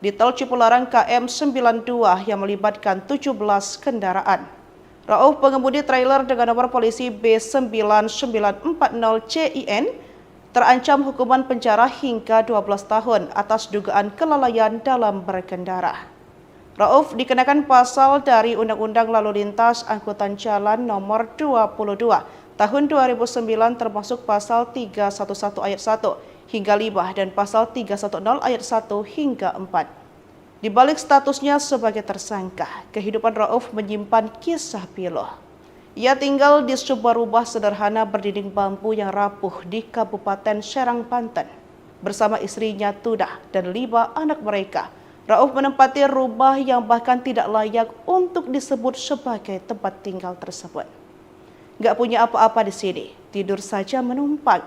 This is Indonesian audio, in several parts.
di Tol Cipularang KM 92 yang melibatkan 17 kendaraan. Rauf, pengemudi trailer dengan nomor polisi B9940CIN, terancam hukuman penjara hingga 12 tahun atas dugaan kelalaian dalam berkendara. Rauf dikenakan pasal dari Undang-Undang Lalu Lintas Angkutan Jalan Nomor 22 Tahun 2009 termasuk pasal 311 ayat 1 hingga 5 dan pasal 310 ayat 1 hingga 4. Di balik statusnya sebagai tersangka, kehidupan Rauf menyimpan kisah pilu. Ia tinggal di sebuah rumah sederhana berdinding bambu yang rapuh di Kabupaten Serang, Banten. Bersama istrinya Tudah dan 5 anak mereka, Rauf menempati rumah yang bahkan tidak layak untuk disebut sebagai tempat tinggal tersebut. Gak punya apa-apa di sini, tidur saja menumpang.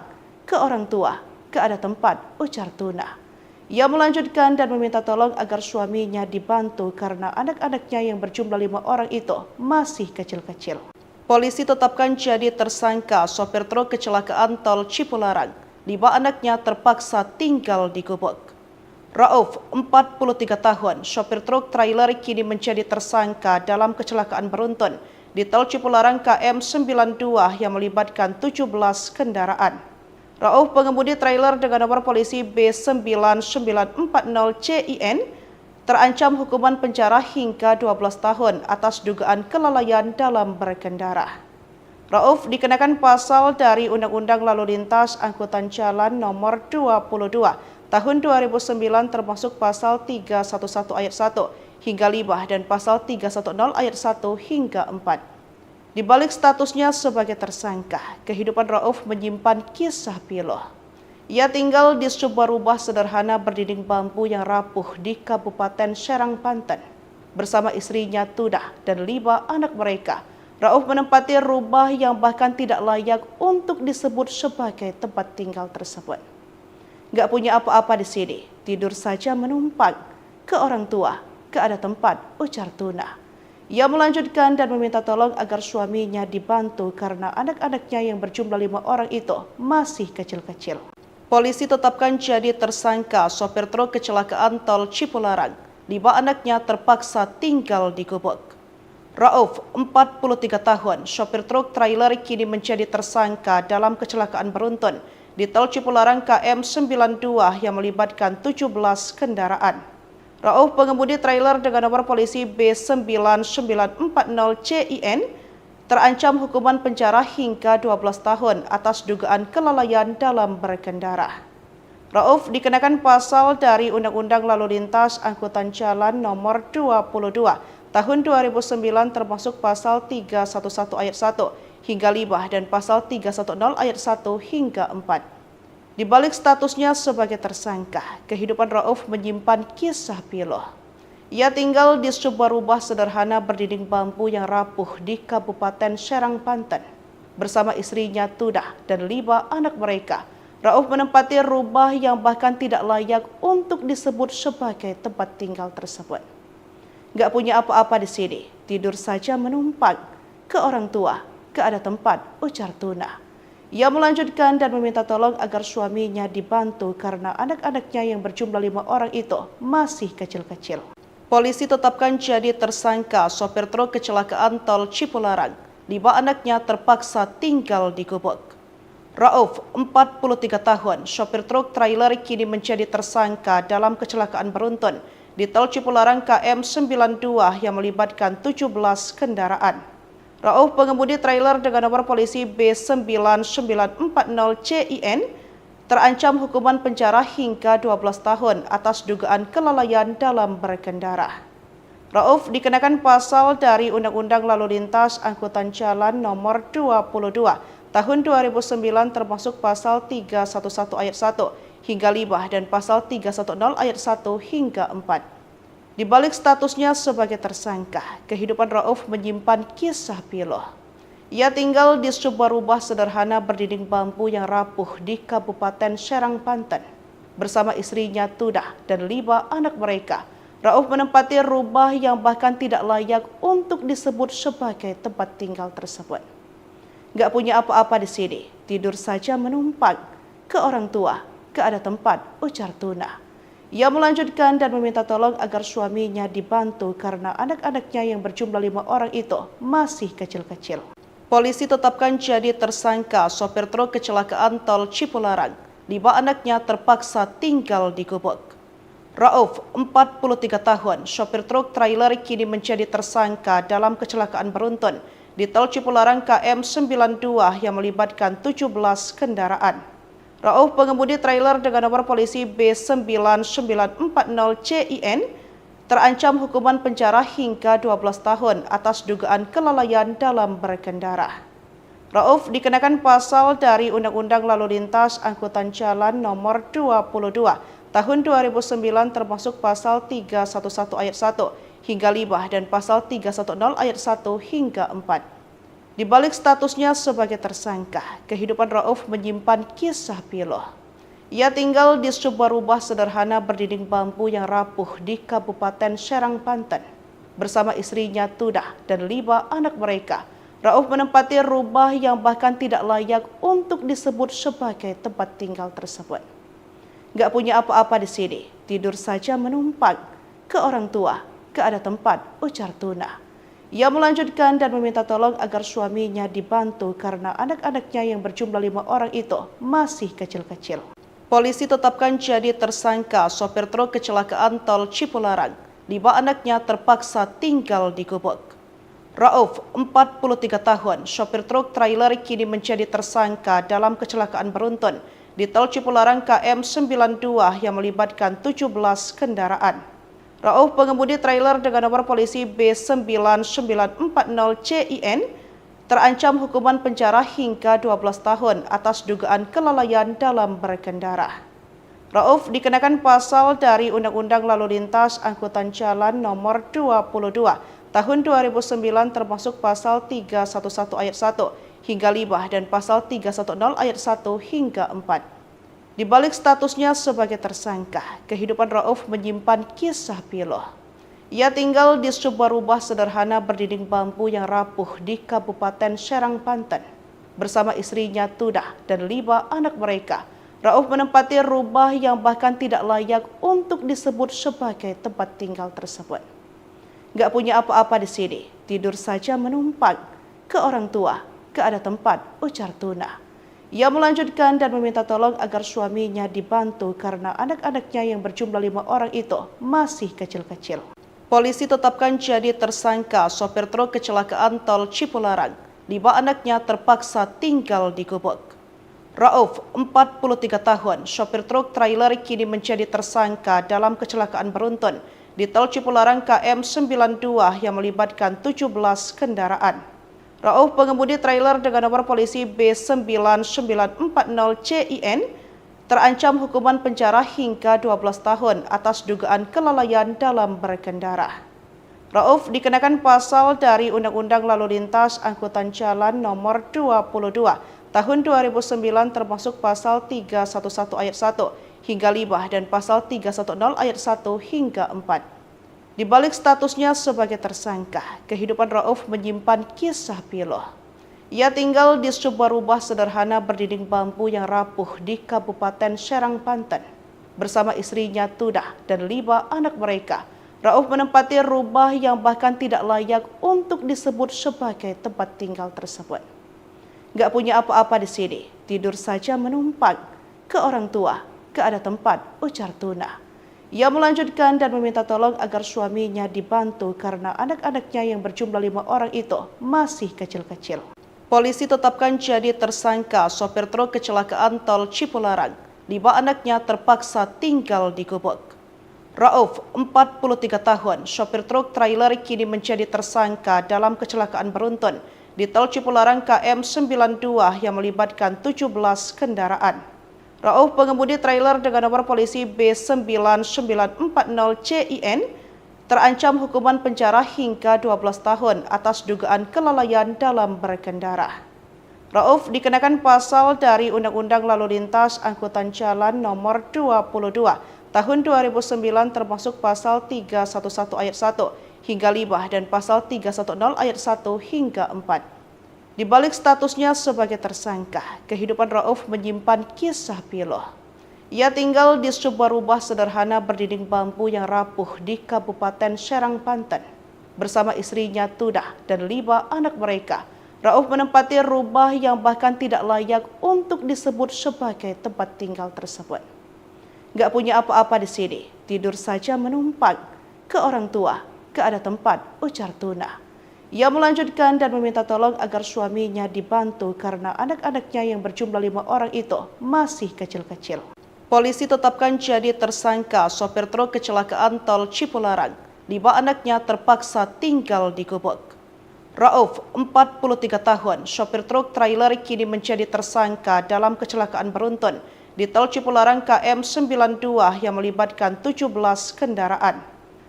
Ke orang tua, gak ada tempat, ujar Tuna. Ia melanjutkan dan meminta tolong agar suaminya dibantu karena anak-anaknya yang berjumlah 5 orang itu masih kecil-kecil. Polisi tetapkan jadi tersangka sopir truk kecelakaan Tol Cipularang. 5 anaknya terpaksa tinggal di gubuk. Rauf, 43 tahun, sopir truk trailer kini menjadi tersangka dalam kecelakaan beruntun di Tol Cipularang KM 92 yang melibatkan 17 kendaraan. Rauf, pengemudi trailer dengan nomor polisi B9940CIN, terancam hukuman penjara hingga 12 tahun atas dugaan kelalaian dalam berkendara. Rauf dikenakan pasal dari Undang-Undang Lalu Lintas Angkutan Jalan Nomor 22 Tahun 2009 termasuk pasal 311 ayat 1 hingga 5 dan pasal 310 ayat 1 hingga 4. Di balik statusnya sebagai tersangka, kehidupan Rauf menyimpan kisah pilu. Ia tinggal di sebuah rumah sederhana berdinding bambu yang rapuh di Kabupaten Serang, Banten. Bersama istrinya Tudah dan 5 anak mereka, Rauf menempati rumah yang bahkan tidak layak untuk disebut sebagai tempat tinggal tersebut. Gak punya apa-apa di sini, tidur saja menumpang. Ke orang tua, gak ada tempat, ujar Tuna. Ia melanjutkan dan meminta tolong agar suaminya dibantu karena anak-anaknya yang berjumlah 5 orang itu masih kecil-kecil. Polisi tetapkan jadi tersangka sopir truk kecelakaan Tol Cipularang. 5 anaknya terpaksa tinggal di gubuk. Rauf, 43 tahun, sopir truk trailer kini menjadi tersangka dalam kecelakaan beruntun di Tol Cipularang KM 92 yang melibatkan 17 kendaraan. Rauf, pengemudi trailer dengan nomor polisi B9940CIN, terancam hukuman penjara hingga 12 tahun atas dugaan kelalaian dalam berkendara. Rauf dikenakan pasal dari Undang-Undang Lalu Lintas Angkutan Jalan Nomor 22 Tahun 2009 termasuk pasal 311 ayat 1 hingga 5 dan pasal 310 ayat 1 hingga 4. Di balik statusnya sebagai tersangka, kehidupan Rauf menyimpan kisah pilu. Ia tinggal di sebuah rumah sederhana berdinding bambu yang rapuh di Kabupaten Serang, Banten. Bersama istrinya Tudah dan 5 anak mereka, Rauf menempati rumah yang bahkan tidak layak untuk disebut sebagai tempat tinggal tersebut. Gak punya apa-apa di sini, tidur saja menumpang. Ke orang tua, gak ada tempat, ujar Tuna. Ia melanjutkan dan meminta tolong agar suaminya dibantu karena anak-anaknya yang berjumlah 5 orang itu masih kecil-kecil. Polisi tetapkan jadi tersangka sopir truk kecelakaan Tol Cipularang. 5 anaknya terpaksa tinggal di gubuk. Rauf, 43 tahun, sopir truk trailer kini menjadi tersangka dalam kecelakaan beruntun di Tol Cipularang KM 92 yang melibatkan 17 kendaraan. Rauf, pengemudi trailer dengan nomor polisi B9940CIN, terancam hukuman penjara hingga 12 tahun atas dugaan kelalaian dalam berkendara. Rauf dikenakan pasal dari Undang-Undang Lalu Lintas Angkutan Jalan Nomor 22 Tahun 2009 termasuk pasal 311 ayat 1 hingga 5 dan pasal 310 ayat 1 hingga 4. Di balik statusnya sebagai tersangka, kehidupan Rauf menyimpan kisah pilu. Ia tinggal di sebuah rumah sederhana berdinding bambu yang rapuh di Kabupaten Serang, Banten. Bersama istrinya Tudah dan 5 anak mereka, Rauf menempati rumah yang bahkan tidak layak untuk disebut sebagai tempat tinggal tersebut. Gak punya apa-apa di sini, tidur saja menumpang. Ke orang tua, gak ada tempat, ujar Tuna. Ia melanjutkan dan meminta tolong agar suaminya dibantu karena anak-anaknya yang berjumlah 5 orang itu masih kecil-kecil. Polisi tetapkan jadi tersangka sopir truk kecelakaan tol Cipularang. 5 anaknya terpaksa tinggal di gubuk. Rauf, 43 tahun, sopir truk trailer kini menjadi tersangka dalam kecelakaan beruntun di tol Cipularang KM 92 yang melibatkan 17 kendaraan. Rauf, pengemudi trailer dengan nomor polisi B9940CIN, terancam hukuman penjara hingga 12 tahun atas dugaan kelalaian dalam berkendara. Rauf dikenakan pasal dari Undang-Undang Lalu Lintas Angkutan Jalan nomor 22 tahun 2009 termasuk pasal 311 ayat 1 hingga 5 dan pasal 310 ayat 1 hingga 4. Di balik statusnya sebagai tersangka, kehidupan Rauf menyimpan kisah pilu. Ia tinggal di sebuah rumah sederhana berdinding bambu yang rapuh di Kabupaten Serang, Banten. Bersama istrinya Tudah dan 5 anak mereka, Rauf menempati rumah yang bahkan tidak layak untuk disebut sebagai tempat tinggal tersebut. Gak punya apa-apa di sini, tidur saja menumpang. Ke orang tua, gak ada tempat, ujar Tuna. Ia melanjutkan dan meminta tolong agar suaminya dibantu karena anak-anaknya yang berjumlah 5 orang itu masih kecil-kecil. Polisi tetapkan jadi tersangka sopir truk kecelakaan tol Cipularang. 5 anaknya terpaksa tinggal di gubuk. Rauf, 43 tahun, sopir truk trailer kini menjadi tersangka dalam kecelakaan beruntun di tol Cipularang KM 92 yang melibatkan 17 kendaraan. Rauf, pengemudi trailer dengan nomor polisi B9940CIN, terancam hukuman penjara hingga 12 tahun atas dugaan kelalaian dalam berkendara. Rauf dikenakan pasal dari Undang-Undang Lalu Lintas Angkutan Jalan nomor 22 tahun 2009 termasuk pasal 311 ayat 1 hingga 5 dan pasal 310 ayat 1 hingga 4. Di balik statusnya sebagai tersangka, kehidupan Rauf menyimpan kisah pilu. Ia tinggal di sebuah rumah sederhana berdinding bambu yang rapuh di Kabupaten Serang, Banten. Bersama istrinya Tudah dan 5 anak mereka, Rauf menempati rumah yang bahkan tidak layak untuk disebut sebagai tempat tinggal tersebut. Gak punya apa-apa di sini, tidur saja menumpang. Ke orang tua, gak ada tempat, ujar Tuna. Ia melanjutkan dan meminta tolong agar suaminya dibantu karena anak-anaknya yang berjumlah 5 orang itu masih kecil-kecil. Polisi tetapkan jadi tersangka sopir truk kecelakaan tol Cipularang. 5 anaknya terpaksa tinggal di gubuk. Rauf, 43 tahun, sopir truk trailer kini menjadi tersangka dalam kecelakaan beruntun di tol Cipularang KM 92 yang melibatkan 17 kendaraan. Rauf, pengemudi trailer dengan nomor polisi B9940CIN, terancam hukuman penjara hingga 12 tahun atas dugaan kelalaian dalam berkendara. Rauf dikenakan pasal dari Undang-Undang Lalu Lintas Angkutan Jalan nomor 22 tahun 2009 termasuk pasal 311 ayat 1 hingga 5 dan pasal 310 ayat 1 hingga 4. Di balik statusnya sebagai tersangka, kehidupan Rauf menyimpan kisah pilu. Ia tinggal di sebuah rumah sederhana berdinding bambu yang rapuh di Kabupaten Serang, Banten. Bersama istrinya Tudah dan 5 anak mereka, Rauf menempati rumah yang bahkan tidak layak untuk disebut sebagai tempat tinggal tersebut. Gak punya apa-apa di sini, tidur saja menumpang. Ke orang tua, gak ada tempat, ujar Tuna. Ia melanjutkan dan meminta tolong agar suaminya dibantu karena anak-anaknya yang berjumlah 5 orang itu masih kecil-kecil. Polisi tetapkan jadi tersangka sopir truk kecelakaan tol Cipularang. 5 anaknya terpaksa tinggal di gubuk. Rauf, 43 tahun, sopir truk trailer kini menjadi tersangka dalam kecelakaan beruntun di tol Cipularang KM 92 yang melibatkan 17 kendaraan. Rauf, pengemudi trailer dengan nomor polisi B9940CIN, terancam hukuman penjara hingga 12 tahun atas dugaan kelalaian dalam berkendara. Rauf dikenakan pasal dari Undang-Undang Lalu Lintas Angkutan Jalan nomor 22 tahun 2009 termasuk pasal 311 ayat 1 hingga 5 dan pasal 310 ayat 1 hingga 4. Di balik statusnya sebagai tersangka, kehidupan Rauf menyimpan kisah pilu. Ia tinggal di sebuah rumah sederhana berdinding bambu yang rapuh di Kabupaten Serang, Banten. Bersama istrinya Tudah dan 5 anak mereka, Rauf menempati rumah yang bahkan tidak layak untuk disebut sebagai tempat tinggal tersebut. Gak punya apa-apa di sini, tidur saja menumpang. Ke orang tua, gak ada tempat, ujar Tuna. Ia melanjutkan dan meminta tolong agar suaminya dibantu karena anak-anaknya yang berjumlah 5 orang itu masih kecil-kecil. Polisi tetapkan jadi tersangka sopir truk kecelakaan tol Cipularang. 5 anaknya terpaksa tinggal di gubuk. Rauf, 43 tahun, sopir truk trailer kini menjadi tersangka dalam kecelakaan beruntun di tol Cipularang KM 92 yang melibatkan 17 kendaraan.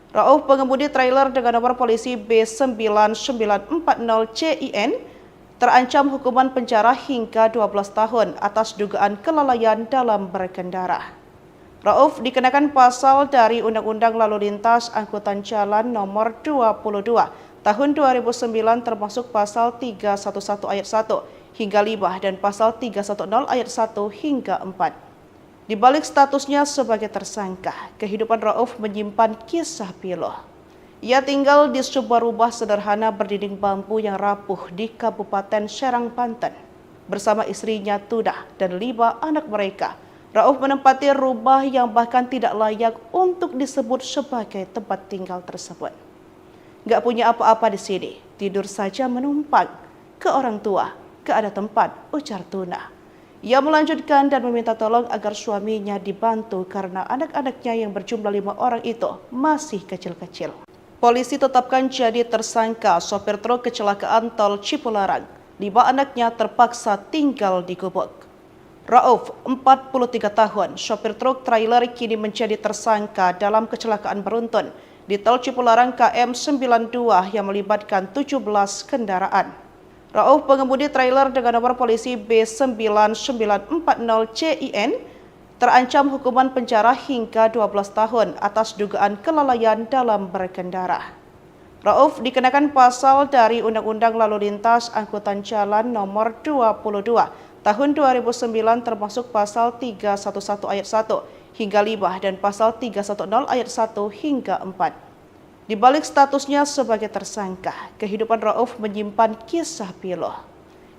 Rauf, pengemudi trailer dengan nomor polisi B9940CIN, terancam hukuman penjara hingga 12 tahun atas dugaan kelalaian dalam berkendara. Rauf dikenakan pasal dari Undang-Undang Lalu Lintas Angkutan Jalan nomor 22 tahun 2009 termasuk pasal 311 ayat 1 hingga 5 dan pasal 310 ayat 1 hingga 4. Di balik statusnya sebagai tersangka, kehidupan Rauf menyimpan kisah pilu. Ia tinggal di sebuah rumah sederhana berdinding bambu yang rapuh di Kabupaten Serang, Banten. Bersama istrinya Tudah dan 5 anak mereka, Rauf menempati rumah yang bahkan tidak layak untuk disebut sebagai tempat tinggal tersebut. Gak punya apa-apa di sini, tidur saja menumpang. Ke orang tua, gak ada tempat, ujar Tuna. Ia melanjutkan dan meminta tolong agar suaminya dibantu karena anak-anaknya yang berjumlah 5 orang itu masih kecil-kecil. Polisi tetapkan jadi tersangka sopir truk kecelakaan tol Cipularang. 5 anaknya terpaksa tinggal di gubuk. Rauf, 43 tahun, sopir truk trailer kini menjadi tersangka dalam kecelakaan beruntun di tol Cipularang KM 92 yang melibatkan 17 kendaraan. Rauf, pengemudi trailer dengan nomor polisi B9940CIN, terancam hukuman penjara hingga 12 tahun atas dugaan kelalaian dalam berkendara. Rauf dikenakan pasal dari Undang-Undang Lalu Lintas Angkutan Jalan nomor 22 tahun 2009 termasuk pasal 311 ayat 1 hingga 5 dan pasal 310 ayat 1 hingga 4. Di balik statusnya sebagai tersangka, kehidupan Rauf menyimpan kisah pilu.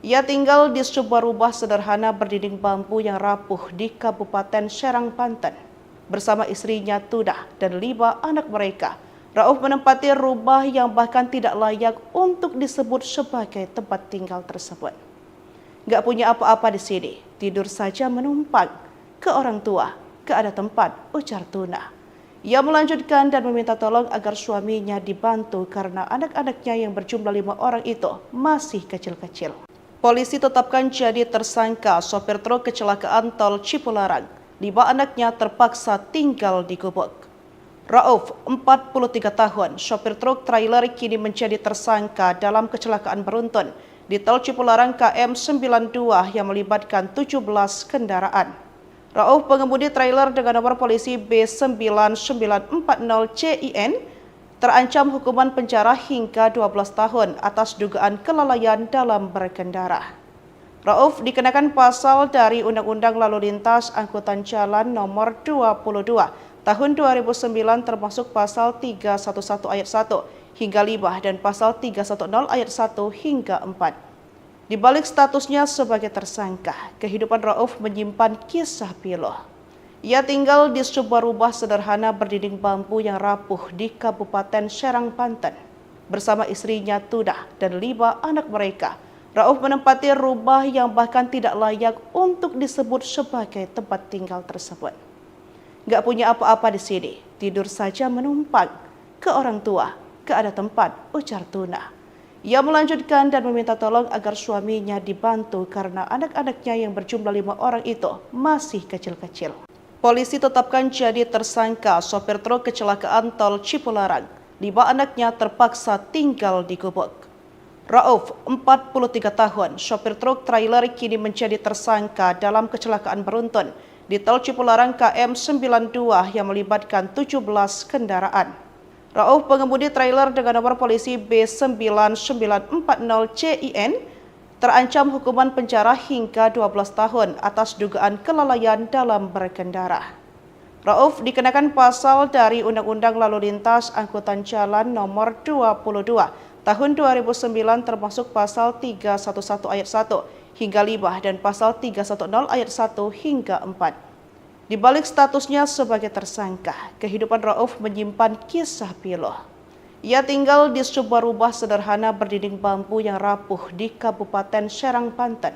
Ia tinggal di sebuah rumah sederhana berdinding bambu yang rapuh di Kabupaten Serang, Banten. Bersama istrinya Tudah dan 5 anak mereka, Rauf menempati rumah yang bahkan tidak layak untuk disebut sebagai tempat tinggal tersebut. Gak punya apa-apa di sini, tidur saja menumpang. Ke orang tua, gak ada tempat, ujar Tuna. Ia melanjutkan dan meminta tolong agar suaminya dibantu karena anak-anaknya yang berjumlah 5 orang itu masih kecil-kecil. Polisi tetapkan jadi tersangka sopir truk kecelakaan tol Cipularang. 5 anaknya terpaksa tinggal di gubuk. Rauf, 43 tahun, sopir truk trailer kini menjadi tersangka dalam kecelakaan beruntun di tol Cipularang KM 92 yang melibatkan 17 kendaraan. Rauf, pengemudi trailer dengan nomor polisi B9940CIN, terancam hukuman penjara hingga 12 tahun atas dugaan kelalaian dalam berkendara. Rauf dikenakan pasal dari Undang-Undang Lalu Lintas Angkutan Jalan nomor 22 tahun 2009 termasuk pasal 311 ayat 1 hingga 5 dan pasal 310 ayat 1 hingga 4. Di balik statusnya sebagai tersangka, kehidupan Rauf menyimpan kisah pilu. Ia tinggal di sebuah rumah sederhana berdinding bambu yang rapuh di Kabupaten Serang, Banten. Bersama istrinya Tudah dan 5 anak mereka, Rauf menempati rumah yang bahkan tidak layak untuk disebut sebagai tempat tinggal tersebut. Gak punya apa-apa di sini, tidur saja menumpang. Ke orang tua, gak ada tempat, ujar Tuna. Ia melanjutkan dan meminta tolong agar suaminya dibantu karena anak-anaknya yang berjumlah 5 orang itu masih kecil-kecil. Polisi tetapkan jadi tersangka sopir truk kecelakaan tol Cipularang. 5 anaknya terpaksa tinggal di gubuk. Rauf, 43 tahun, sopir truk trailer kini menjadi tersangka dalam kecelakaan beruntun di tol Cipularang KM 92 yang melibatkan 17 kendaraan. Rauf, pengemudi trailer dengan nomor polisi B9940CIN, terancam hukuman penjara hingga 12 tahun atas dugaan kelalaian dalam berkendara. Rauf dikenakan pasal dari Undang-Undang Lalu Lintas Angkutan Jalan Nomor 22 Tahun 2009 termasuk pasal 311 ayat 1 hingga 5 dan pasal 310 ayat 1 hingga 4. Di balik statusnya sebagai tersangka, kehidupan Rauf menyimpan kisah pilu. Ia tinggal di sebuah rumah sederhana berdinding bambu yang rapuh di Kabupaten Serang, Banten.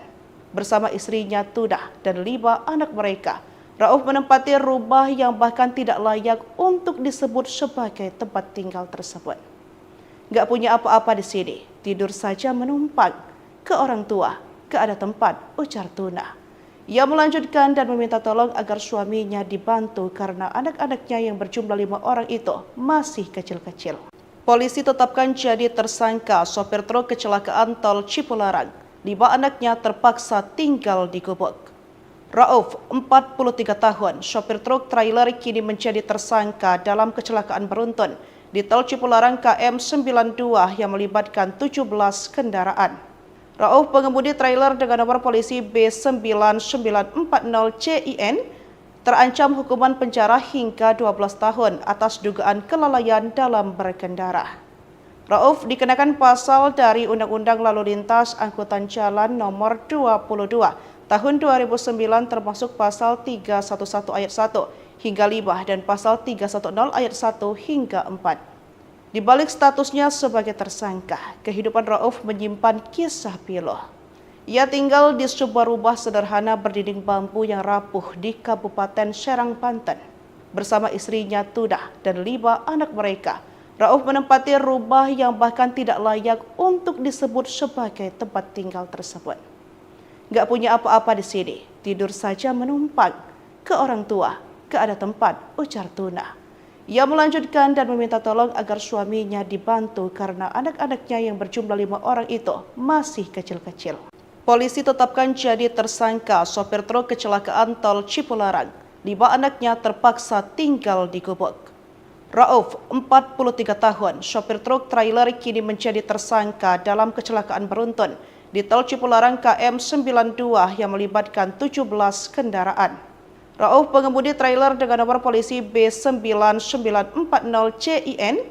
Bersama istrinya Tudah dan 5 anak mereka, Rauf menempati rumah yang bahkan tidak layak untuk disebut sebagai tempat tinggal tersebut. Gak punya apa-apa di sini, tidur saja menumpang. Ke orang tua, gak ada tempat, ujar Tuna. Ia melanjutkan dan meminta tolong agar suaminya dibantu karena anak-anaknya yang berjumlah 5 orang itu masih kecil-kecil. Polisi tetapkan jadi tersangka sopir truk kecelakaan tol Cipularang. 5 anaknya terpaksa tinggal di gubuk. Rauf, 43 tahun, sopir truk trailer kini menjadi tersangka dalam kecelakaan beruntun di tol Cipularang KM 92 yang melibatkan 17 kendaraan. Rauf, pengemudi trailer dengan nomor polisi B9940CIN, terancam hukuman penjara hingga 12 tahun atas dugaan kelalaian dalam berkendara. Rauf dikenakan pasal dari Undang-Undang Lalu Lintas Angkutan Jalan Nomor 22 Tahun 2009 termasuk pasal 311 ayat 1 hingga 5 dan pasal 310 ayat 1 hingga 4. Di balik statusnya sebagai tersangka, kehidupan Rauf menyimpan kisah pilu. Ia tinggal di sebuah rumah sederhana berdinding bambu yang rapuh di Kabupaten Serang, Banten. Bersama istrinya Tudah dan 5 anak mereka, Rauf menempati rumah yang bahkan tidak layak untuk disebut sebagai tempat tinggal tersebut. Gak punya apa-apa di sini, tidur saja menumpang. Ke orang tua, gak ada tempat, ujar Tuna. Ia melanjutkan dan meminta tolong agar suaminya dibantu karena anak-anaknya yang berjumlah 5 orang itu masih kecil-kecil. Polisi tetapkan jadi tersangka sopir truk kecelakaan tol Cipularang. 5 anaknya terpaksa tinggal di gubuk. Rauf, 43 tahun, sopir truk trailer kini menjadi tersangka dalam kecelakaan beruntun di tol Cipularang KM 92 yang melibatkan 17 kendaraan. Rauf, pengemudi trailer dengan nomor polisi B9940CIN,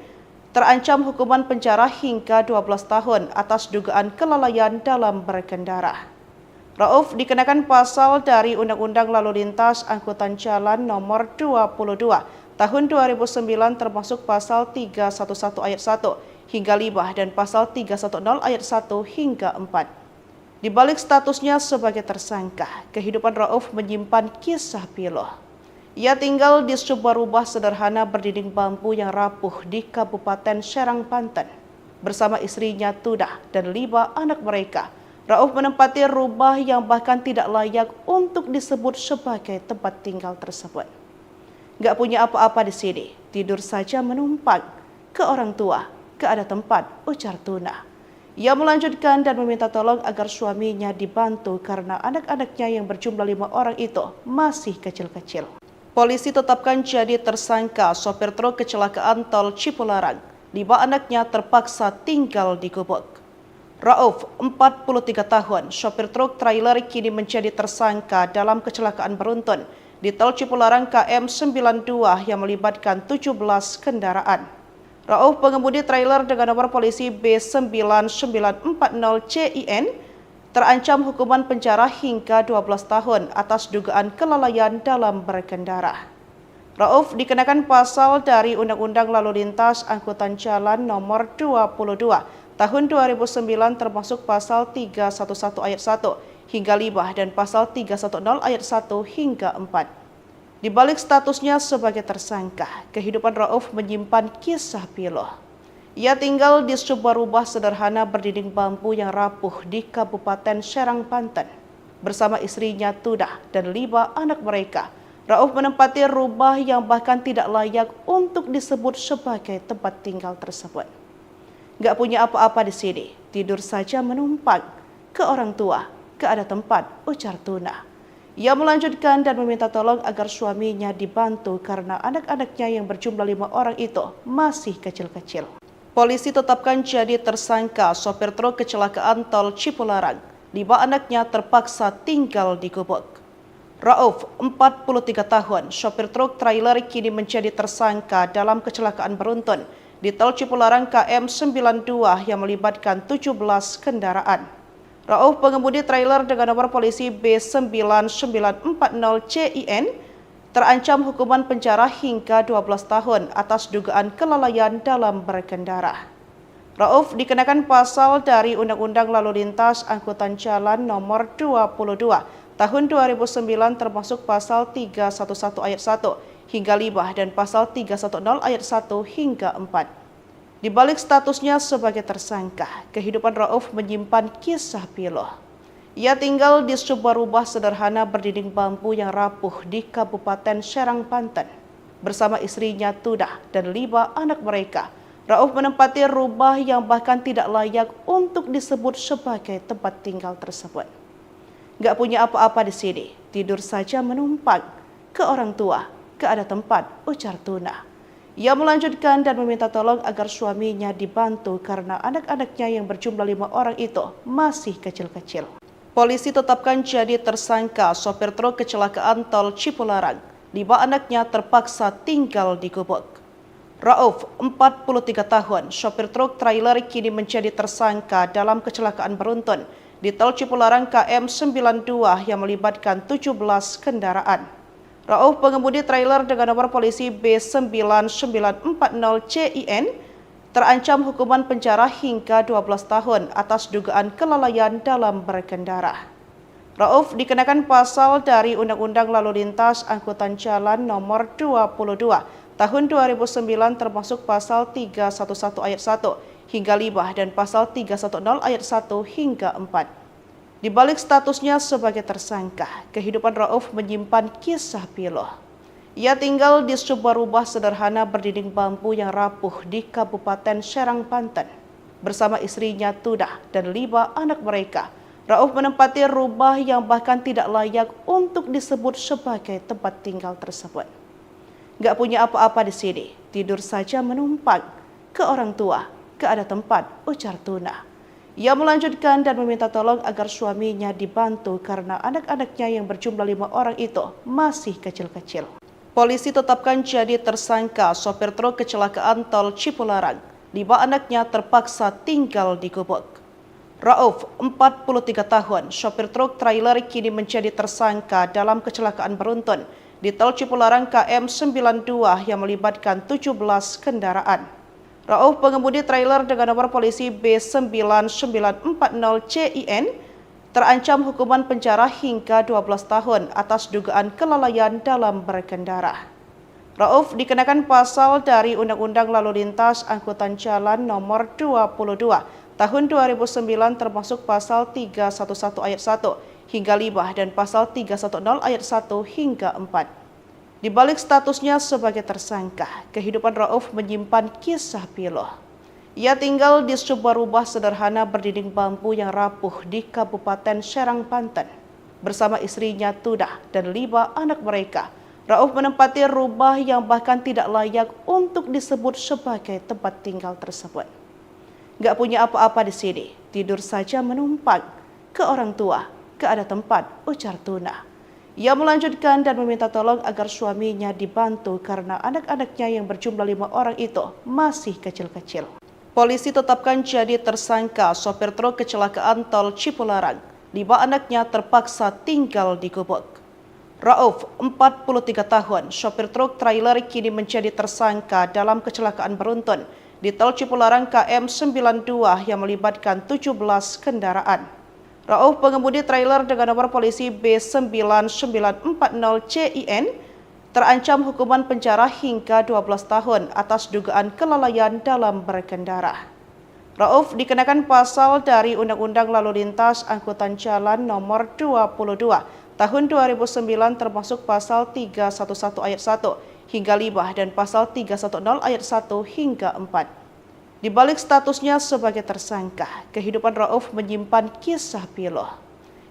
terancam hukuman penjara hingga 12 tahun atas dugaan kelalaian dalam berkendara. Rauf dikenakan pasal dari Undang-Undang Lalu Lintas Angkutan Jalan Nomor 22 Tahun 2009 termasuk pasal 311 ayat 1 hingga 5 dan pasal 310 ayat 1 hingga 4. Di balik statusnya sebagai tersangka, kehidupan Rauf menyimpan kisah pilu. Ia tinggal di sebuah rumah sederhana berdinding bambu yang rapuh di Kabupaten Serang, Banten. Bersama istrinya Tudah dan 5 anak mereka, Rauf menempati rumah yang bahkan tidak layak untuk disebut sebagai tempat tinggal tersebut. Gak punya apa-apa di sini, tidur saja menumpang. Ke orang tua, gak ada tempat, ujar Tuna. Ia melanjutkan dan meminta tolong agar suaminya dibantu karena anak-anaknya yang berjumlah 5 orang itu masih kecil-kecil. Polisi tetapkan jadi tersangka sopir truk kecelakaan tol Cipularang. 5 anaknya terpaksa tinggal di gubuk. Rauf, 43 tahun, sopir truk trailer kini menjadi tersangka dalam kecelakaan beruntun di tol Cipularang KM 92 yang melibatkan 17 kendaraan. Rauf, pengemudi trailer dengan nomor polisi B9940CIN, terancam hukuman penjara hingga 12 tahun atas dugaan kelalaian dalam berkendara. Rauf dikenakan pasal dari Undang-Undang Lalu Lintas Angkutan Jalan Nomor 22 Tahun 2009 termasuk pasal 311 ayat 1 hingga 5 dan pasal 310 ayat 1 hingga 4. Di balik statusnya sebagai tersangka, kehidupan Rauf menyimpan kisah pilu. Ia tinggal di sebuah rumah sederhana berdinding bambu yang rapuh di Kabupaten Serang, Banten. Bersama istrinya Tudah dan 5 anak mereka, Rauf menempati rumah yang bahkan tidak layak untuk disebut sebagai tempat tinggal tersebut. Gak punya apa-apa di sini, tidur saja menumpang. Ke orang tua, gak ada tempat, ujar Tuna. Ia melanjutkan dan meminta tolong agar suaminya dibantu karena anak-anaknya yang berjumlah 5 orang itu masih kecil-kecil. Polisi tetapkan jadi tersangka sopir truk kecelakaan tol Cipularang. 5 anaknya terpaksa tinggal di gubuk. Rauf, 43 tahun, sopir truk trailer kini menjadi tersangka dalam kecelakaan beruntun di Tol Cipularang KM 92 yang melibatkan 17 kendaraan. Rauf, pengemudi trailer dengan nomor polisi B9940CIN, terancam hukuman penjara hingga 12 tahun atas dugaan kelalaian dalam berkendara. Rauf dikenakan pasal dari Undang-Undang Lalu Lintas Angkutan Jalan nomor 22 Tahun 2009 termasuk pasal 311 ayat 1 hingga 5 dan pasal 310 ayat 1 hingga 4. Di balik statusnya sebagai tersangka, kehidupan Rauf menyimpan kisah pilu. Ia tinggal di sebuah rumah sederhana berdinding bambu yang rapuh di Kabupaten Serang, Banten. Bersama istrinya Tudah dan 5 anak mereka, Rauf menempati rumah yang bahkan tidak layak untuk disebut sebagai tempat tinggal tersebut. Gak punya apa-apa di sini, tidur saja menumpang. Ke orang tua, gak ada tempat, ujar Tuna. Ia melanjutkan dan meminta tolong agar suaminya dibantu karena anak-anaknya yang berjumlah 5 orang itu masih kecil-kecil. Polisi tetapkan jadi tersangka sopir truk kecelakaan Tol Cipularang. 5 anaknya terpaksa tinggal di gubuk. Rauf, 43 tahun, sopir truk trailer kini menjadi tersangka dalam kecelakaan beruntun di Tol Cipularang KM 92 yang melibatkan 17 kendaraan. Rauf, pengemudi trailer dengan nomor polisi B9940CIN, terancam hukuman penjara hingga 12 tahun atas dugaan kelalaian dalam berkendara. Rauf dikenakan pasal dari Undang-Undang Lalu Lintas Angkutan Jalan nomor 22 Tahun 2009 termasuk pasal 311 ayat 1 hingga 5 dan pasal 310 ayat 1 hingga 4. Di balik statusnya sebagai tersangka, kehidupan Rauf menyimpan kisah pilu. Ia tinggal di sebuah rumah sederhana berdinding bambu yang rapuh di Kabupaten Serang, Banten. Bersama istrinya Tudah dan 5 anak mereka, Rauf menempati rumah yang bahkan tidak layak untuk disebut sebagai tempat tinggal tersebut. Gak punya apa-apa di sini, tidur saja menumpang. Ke orang tua, gak ada tempat, ujar Tuna. Ia melanjutkan dan meminta tolong agar suaminya dibantu karena anak-anaknya yang berjumlah 5 orang itu masih kecil-kecil. Polisi tetapkan jadi tersangka sopir truk kecelakaan Tol Cipularang. 5 anaknya terpaksa tinggal di gubuk. Rauf, 43 tahun, sopir truk trailer kini menjadi tersangka dalam kecelakaan beruntun di Tol Cipularang KM 92 yang melibatkan 17 kendaraan. Rauf, pengemudi trailer dengan nomor polisi B9940CIN, terancam hukuman penjara hingga 12 tahun atas dugaan kelalaian dalam berkendara. Rauf dikenakan pasal dari Undang-Undang Lalu Lintas Angkutan Jalan nomor 22 Tahun 2009 termasuk pasal 311 ayat 1 hingga 5 dan pasal 310 ayat 1 hingga 4. Di balik statusnya sebagai tersangka, kehidupan Rauf menyimpan kisah pilu. Ia tinggal di sebuah rumah sederhana berdinding bambu yang rapuh di Kabupaten Serang, Banten. Bersama istrinya Tudah dan 5 anak mereka, Rauf menempati rumah yang bahkan tidak layak untuk disebut sebagai tempat tinggal tersebut. Gak punya apa-apa di sini, tidur saja menumpang. Ke orang tua, gak ada tempat, ujar Tuna. Ia melanjutkan dan meminta tolong agar suaminya dibantu karena anak-anaknya yang berjumlah 5 orang itu masih kecil-kecil. Polisi tetapkan jadi tersangka sopir truk kecelakaan Tol Cipularang. 5 anaknya terpaksa tinggal di gubuk. Rauf, 43 tahun, sopir truk trailer kini menjadi tersangka dalam kecelakaan beruntun di Tol Cipularang KM 92 yang melibatkan 17 kendaraan. Rauf, pengemudi trailer dengan nomor polisi B9940CIN, terancam hukuman penjara hingga 12 tahun atas dugaan kelalaian dalam berkendara. Rauf dikenakan pasal dari Undang-Undang Lalu Lintas Angkutan Jalan nomor 22 Tahun 2009 termasuk pasal 311 ayat 1 hingga 5 dan pasal 310 ayat 1 hingga 4. Di balik statusnya sebagai tersangka, kehidupan Rauf menyimpan kisah pilu.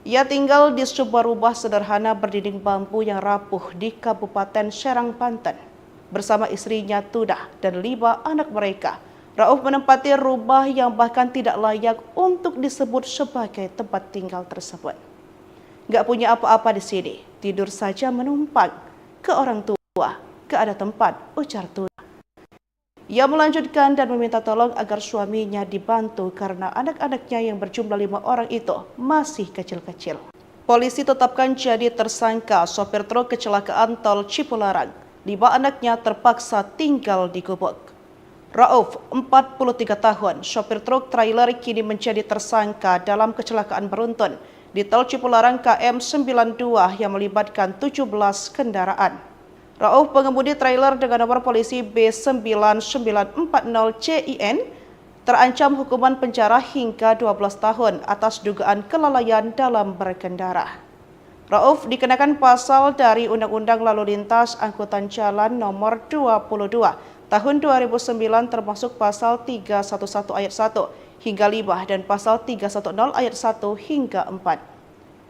Ia tinggal di sebuah rumah sederhana berdinding bambu yang rapuh di Kabupaten Serang, Banten. Bersama istrinya Tudah dan 5 anak mereka, Rauf menempati rumah yang bahkan tidak layak untuk disebut sebagai tempat tinggal tersebut. Gak punya apa-apa di sini, tidur saja menumpang ke orang tua, gak ada tempat, ujar Tuna. Ia melanjutkan dan meminta tolong agar suaminya dibantu karena anak-anaknya yang berjumlah 5 orang itu masih kecil-kecil. Polisi tetapkan jadi tersangka sopir truk kecelakaan tol Cipularang. 5 anaknya terpaksa tinggal di gubuk. Rauf, 43 tahun, sopir truk trailer kini menjadi tersangka dalam kecelakaan beruntun di tol Cipularang KM 92 yang melibatkan 17 kendaraan. Rauf, pengemudi trailer dengan nomor polisi B9940CIN, terancam hukuman penjara hingga 12 tahun atas dugaan kelalaian dalam berkendara. Rauf dikenakan pasal dari Undang-Undang Lalu Lintas Angkutan Jalan nomor 22 tahun 2009 termasuk pasal 311 ayat 1 hingga 5 dan pasal 310 ayat 1 hingga 4.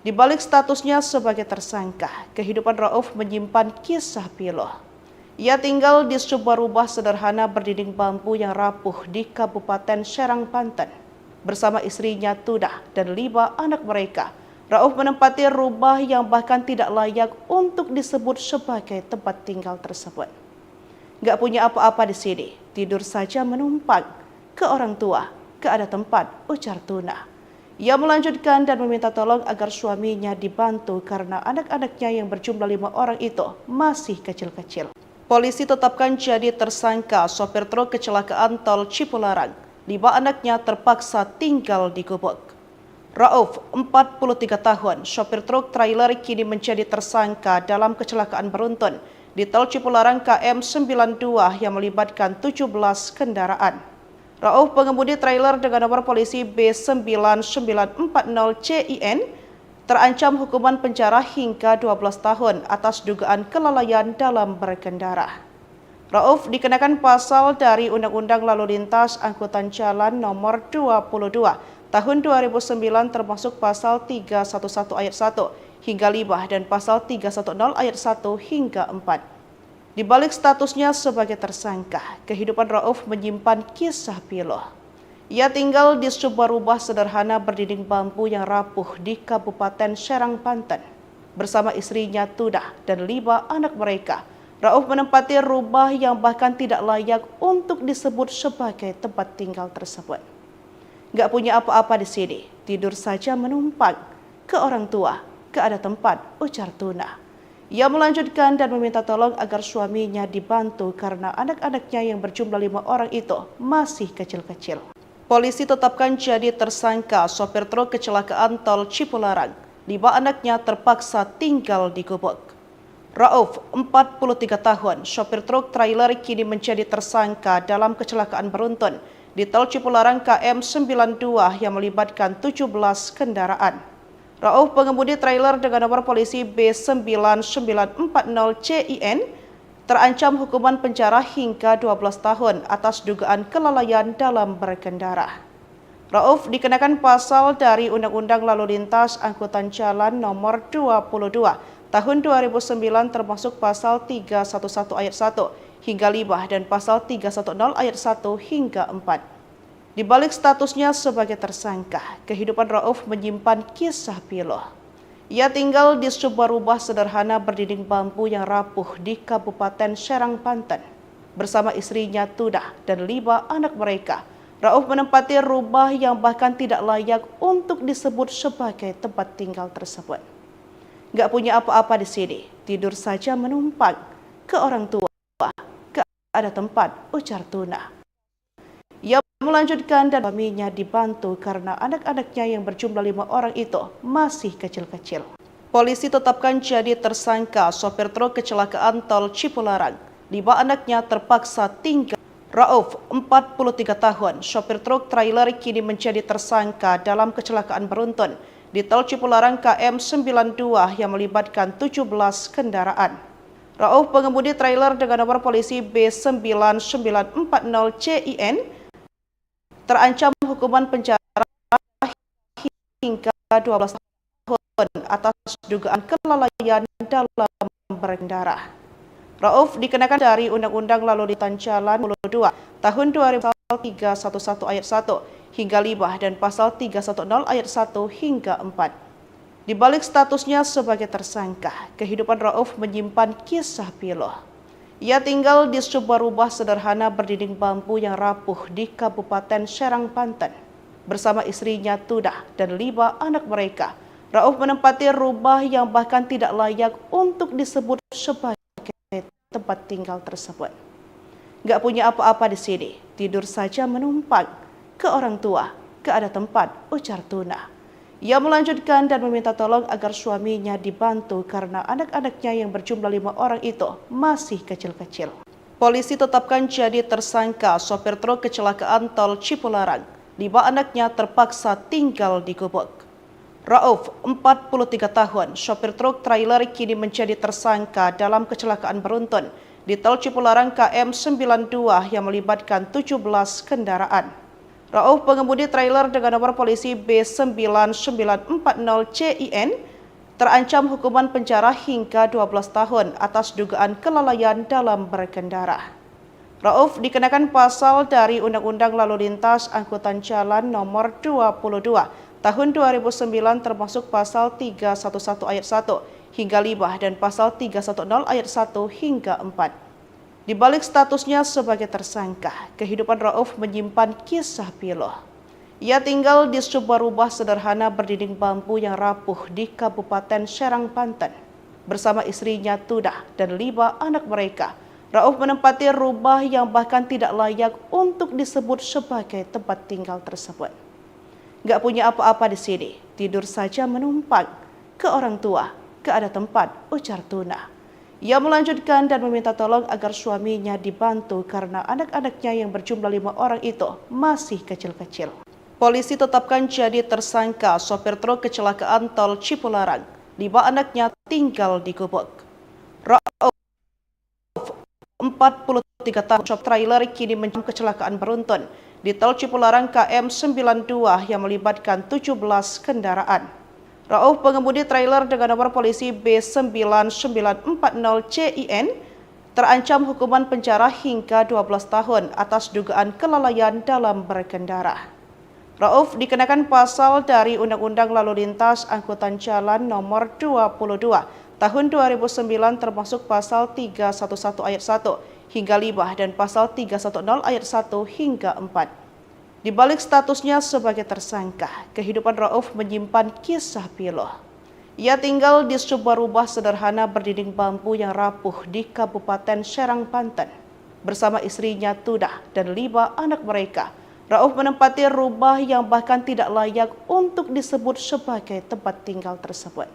Di balik statusnya sebagai tersangka, kehidupan Rauf menyimpan kisah pilu. Ia tinggal di sebuah rumah sederhana berdinding bambu yang rapuh di Kabupaten Serang, Banten. Bersama istrinya Tuna dan 5 anak mereka, Rauf menempati rumah yang bahkan tidak layak untuk disebut sebagai tempat tinggal tersebut. Gak punya apa-apa di sini, tidur saja menumpang ke orang tua, gak ada tempat, ujar Tuna. Ia melanjutkan dan meminta tolong agar suaminya dibantu karena anak-anaknya yang berjumlah 5 orang itu masih kecil-kecil. Polisi tetapkan jadi tersangka sopir truk kecelakaan tol Cipularang. 5 anaknya terpaksa tinggal di gubuk. Rauf, 43 tahun, sopir truk trailer kini menjadi tersangka dalam kecelakaan beruntun di tol Cipularang KM 92 yang melibatkan 17 kendaraan. Rauf, pengemudi trailer dengan nomor polisi B9940CIN, terancam hukuman penjara hingga 12 tahun atas dugaan kelalaian dalam berkendara. Rauf dikenakan pasal dari Undang-Undang Lalu Lintas Angkutan Jalan nomor 22 tahun 2009 termasuk pasal 311 ayat 1 hingga 5 dan pasal 310 ayat 1 hingga 4. Di balik statusnya sebagai tersangka, kehidupan Rauf menyimpan kisah pilu. Ia tinggal di sebuah rumah sederhana berdinding bambu yang rapuh di Kabupaten Serang, Banten. Bersama istrinya Tuna dan 5 anak mereka, Rauf menempati rumah yang bahkan tidak layak untuk disebut sebagai tempat tinggal tersebut. Gak punya apa-apa di sini, tidur saja menumpang ke orang tua, gak ada tempat, ujar Tuna. Ia melanjutkan dan meminta tolong agar suaminya dibantu karena anak-anaknya yang berjumlah 5 orang itu masih kecil-kecil. Polisi tetapkan jadi tersangka sopir truk kecelakaan tol Cipularang. 5 anaknya terpaksa tinggal di gubuk. Rauf, 43 tahun, sopir truk trailer kini menjadi tersangka dalam kecelakaan beruntun di tol Cipularang KM 92 yang melibatkan 17 kendaraan. Rauf, pengemudi trailer dengan nomor polisi B9940CIN, terancam hukuman penjara hingga 12 tahun atas dugaan kelalaian dalam berkendara. Rauf dikenakan pasal dari Undang-Undang Lalu Lintas Angkutan Jalan nomor 22 tahun 2009 termasuk pasal 311 ayat 1 hingga 5 dan pasal 310 ayat 1 hingga 4. Di balik statusnya sebagai tersangka, kehidupan Rauf menyimpan kisah pilu. Ia tinggal di sebuah rumah sederhana berdinding bambu yang rapuh di Kabupaten Serang, Banten. Bersama istrinya Tuna dan 5 anak mereka, Rauf menempati rumah yang bahkan tidak layak untuk disebut sebagai tempat tinggal tersebut. Gak punya apa-apa di sini, tidur saja menumpang ke orang tua, gak ada tempat, ujar Tuna. Ia melanjutkan dan suaminya dibantu karena anak-anaknya yang berjumlah 5 orang itu masih kecil-kecil. Polisi tetapkan jadi tersangka sopir truk kecelakaan tol Cipularang. 5 anaknya terpaksa tinggal. Rauf, 43 tahun, sopir truk trailer kini menjadi tersangka dalam kecelakaan beruntun di tol Cipularang KM 92 yang melibatkan 17 kendaraan. Rauf, pengemudi trailer dengan nomor polisi B9940CIN, terancam hukuman penjara hingga 12 tahun atas dugaan kelalaian dalam berkendara. Rauf dikenakan dari Undang-Undang Lalu Lintas Jalan 22 tahun 2000 311 ayat 1 hingga 5 dan pasal 310 ayat 1 hingga 4. Di balik statusnya sebagai tersangka, kehidupan Rauf menyimpan kisah pilu. Ia tinggal di sebuah rumah sederhana berdinding bambu yang rapuh di Kabupaten Serang, Banten. Bersama istrinya Tudah dan 5 anak mereka, Rauf menempati rumah yang bahkan tidak layak untuk disebut sebagai tempat tinggal tersebut. Gak punya apa-apa di sini, tidur saja menumpang. Ke orang tua, gak ada tempat, ujar Tuna. Ia melanjutkan dan meminta tolong agar suaminya dibantu karena anak-anaknya yang berjumlah 5 orang itu masih kecil-kecil. Polisi tetapkan jadi tersangka sopir truk kecelakaan tol Cipularang. 5 anaknya terpaksa tinggal di gubuk. Rauf, 43 tahun, sopir truk trailer kini menjadi tersangka dalam kecelakaan beruntun di tol Cipularang KM 92 yang melibatkan 17 kendaraan. Rauf, pengemudi trailer dengan nomor polisi B9940CIN, terancam hukuman penjara hingga 12 tahun atas dugaan kelalaian dalam berkendara. Rauf dikenakan pasal dari Undang-Undang Lalu Lintas Angkutan Jalan nomor 22 tahun 2009 termasuk pasal 311 ayat 1 hingga 5 dan pasal 310 ayat 1 hingga 4. Di balik statusnya sebagai tersangka, kehidupan Rauf menyimpan kisah pilu. Ia tinggal di sebuah rumah sederhana berdinding bambu yang rapuh di Kabupaten Serang, Banten. Bersama istrinya Tudah dan 5 anak mereka, Rauf menempati rumah yang bahkan tidak layak untuk disebut sebagai tempat tinggal tersebut. Gak punya apa-apa di sini, tidur saja menumpang. Ke orang tua, gak ada tempat, ujar Tuna. Ia melanjutkan dan meminta tolong agar suaminya dibantu karena anak-anaknya yang berjumlah 5 orang itu masih kecil-kecil. Polisi tetapkan jadi tersangka sopir truk kecelakaan tol Cipularang. 5 anaknya tinggal di gubuk. Rauf, 43 tahun, sopir trailer kini menjalani kecelakaan beruntun di tol Cipularang KM 92 yang melibatkan 17 kendaraan. Rauf, pengemudi trailer dengan nomor polisi B9940CIN, terancam hukuman penjara hingga 12 tahun atas dugaan kelalaian dalam berkendara. Rauf dikenakan pasal dari Undang-Undang Lalu Lintas Angkutan Jalan nomor 22 tahun 2009 termasuk pasal 311 ayat 1 hingga 5 dan pasal 310 ayat 1 hingga 4. Di balik statusnya sebagai tersangka, kehidupan Rauf menyimpan kisah pilu. Ia tinggal di sebuah rumah sederhana berdinding bambu yang rapuh di Kabupaten Serang, Banten. Bersama istrinya Tudah dan 5 anak mereka, Rauf menempati rumah yang bahkan tidak layak untuk disebut sebagai tempat tinggal tersebut.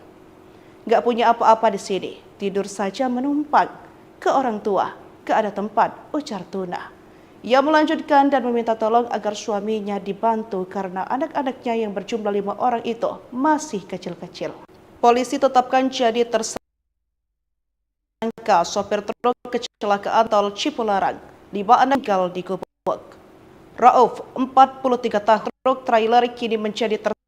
Gak punya apa-apa di sini, tidur saja menumpang. Ke orang tua, gak ada tempat, ujar Tuna. Ia melanjutkan dan meminta tolong agar suaminya dibantu karena anak-anaknya yang berjumlah 5 orang itu masih kecil-kecil. Polisi tetapkan jadi tersangka sopir truk kecelakaan tol Cipularang. 5 anak tinggal di gubuk. Rauf, 43 tahun, truk trailer kini menjadi tersangka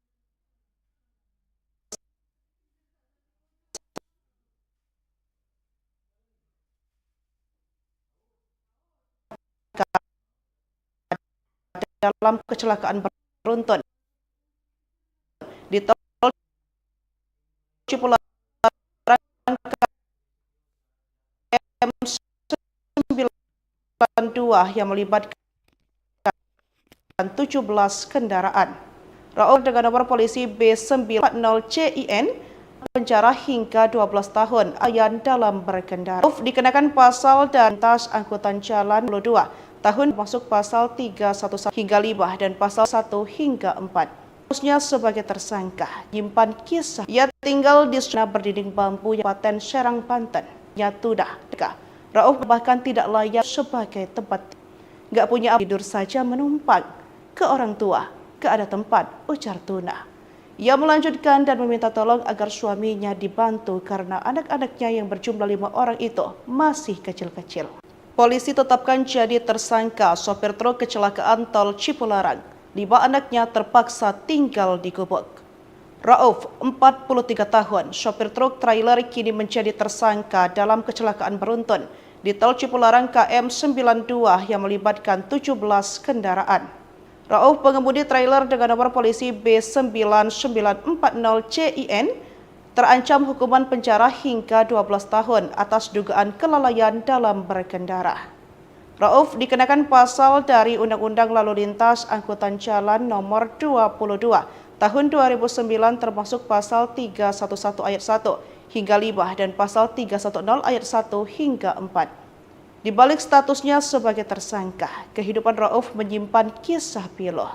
dalam kecelakaan beruntun di tol Cipularang KM 92 yang melibatkan 17 kendaraan. Rauf dengan nomor polisi B940CIN penjara hingga 12 tahun dalam berkendara. Rauf dikenakan pasal dan tas angkutan jalan 22 tahun masuk pasal 311 hingga 5 dan pasal 1 hingga 4. Statusnya sebagai tersangka, nyimpan kisah. Ia tinggal di zona berdinding bambu Kabupaten Serang, Banten. Tudah. Rauf bahkan tidak layak sebagai tempat. Gak punya apa, tidur saja menumpang. Ke orang tua, gak ada tempat, ujar Tuna. Ia melanjutkan dan meminta tolong agar suaminya dibantu karena anak-anaknya yang berjumlah 5 orang itu masih kecil-kecil. Polisi tetapkan jadi tersangka sopir truk kecelakaan tol Cipularang. 5 anaknya terpaksa tinggal di gubuk. Rauf, 43 tahun, sopir truk trailer kini menjadi tersangka dalam kecelakaan beruntun di Tol Cipularang KM 92 yang melibatkan 17 kendaraan. Rauf, pengemudi trailer dengan nomor polisi B9940CIN, terancam hukuman penjara hingga 12 tahun atas dugaan kelalaian dalam berkendara. Rauf dikenakan pasal dari Undang-Undang Lalu Lintas Angkutan Jalan Nomor 22 Tahun 2009 termasuk pasal 311 ayat 1 hingga 5 dan pasal 310 ayat 1 hingga 4. Di balik statusnya sebagai tersangka, kehidupan Rauf menyimpan kisah pilu.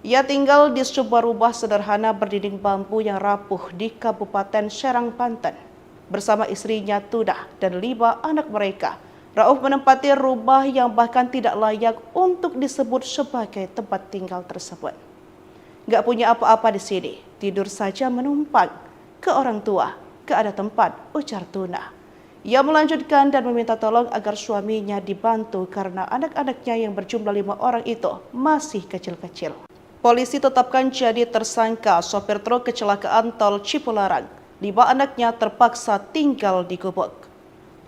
Ia tinggal di sebuah rumah sederhana berdinding bambu yang rapuh di Kabupaten Serang, Banten. Bersama istrinya Tudah dan 5 anak mereka, Rauf menempati rumah yang bahkan tidak layak untuk disebut sebagai tempat tinggal tersebut. Gak punya apa-apa di sini, tidur saja menumpang ke orang tua, gak ada tempat, ujar Tuna. Ia melanjutkan dan meminta tolong agar suaminya dibantu karena anak-anaknya yang berjumlah 5 orang itu masih kecil-kecil. Polisi tetapkan jadi tersangka sopir truk kecelakaan Tol Cipularang. 5 anaknya terpaksa tinggal di gubuk.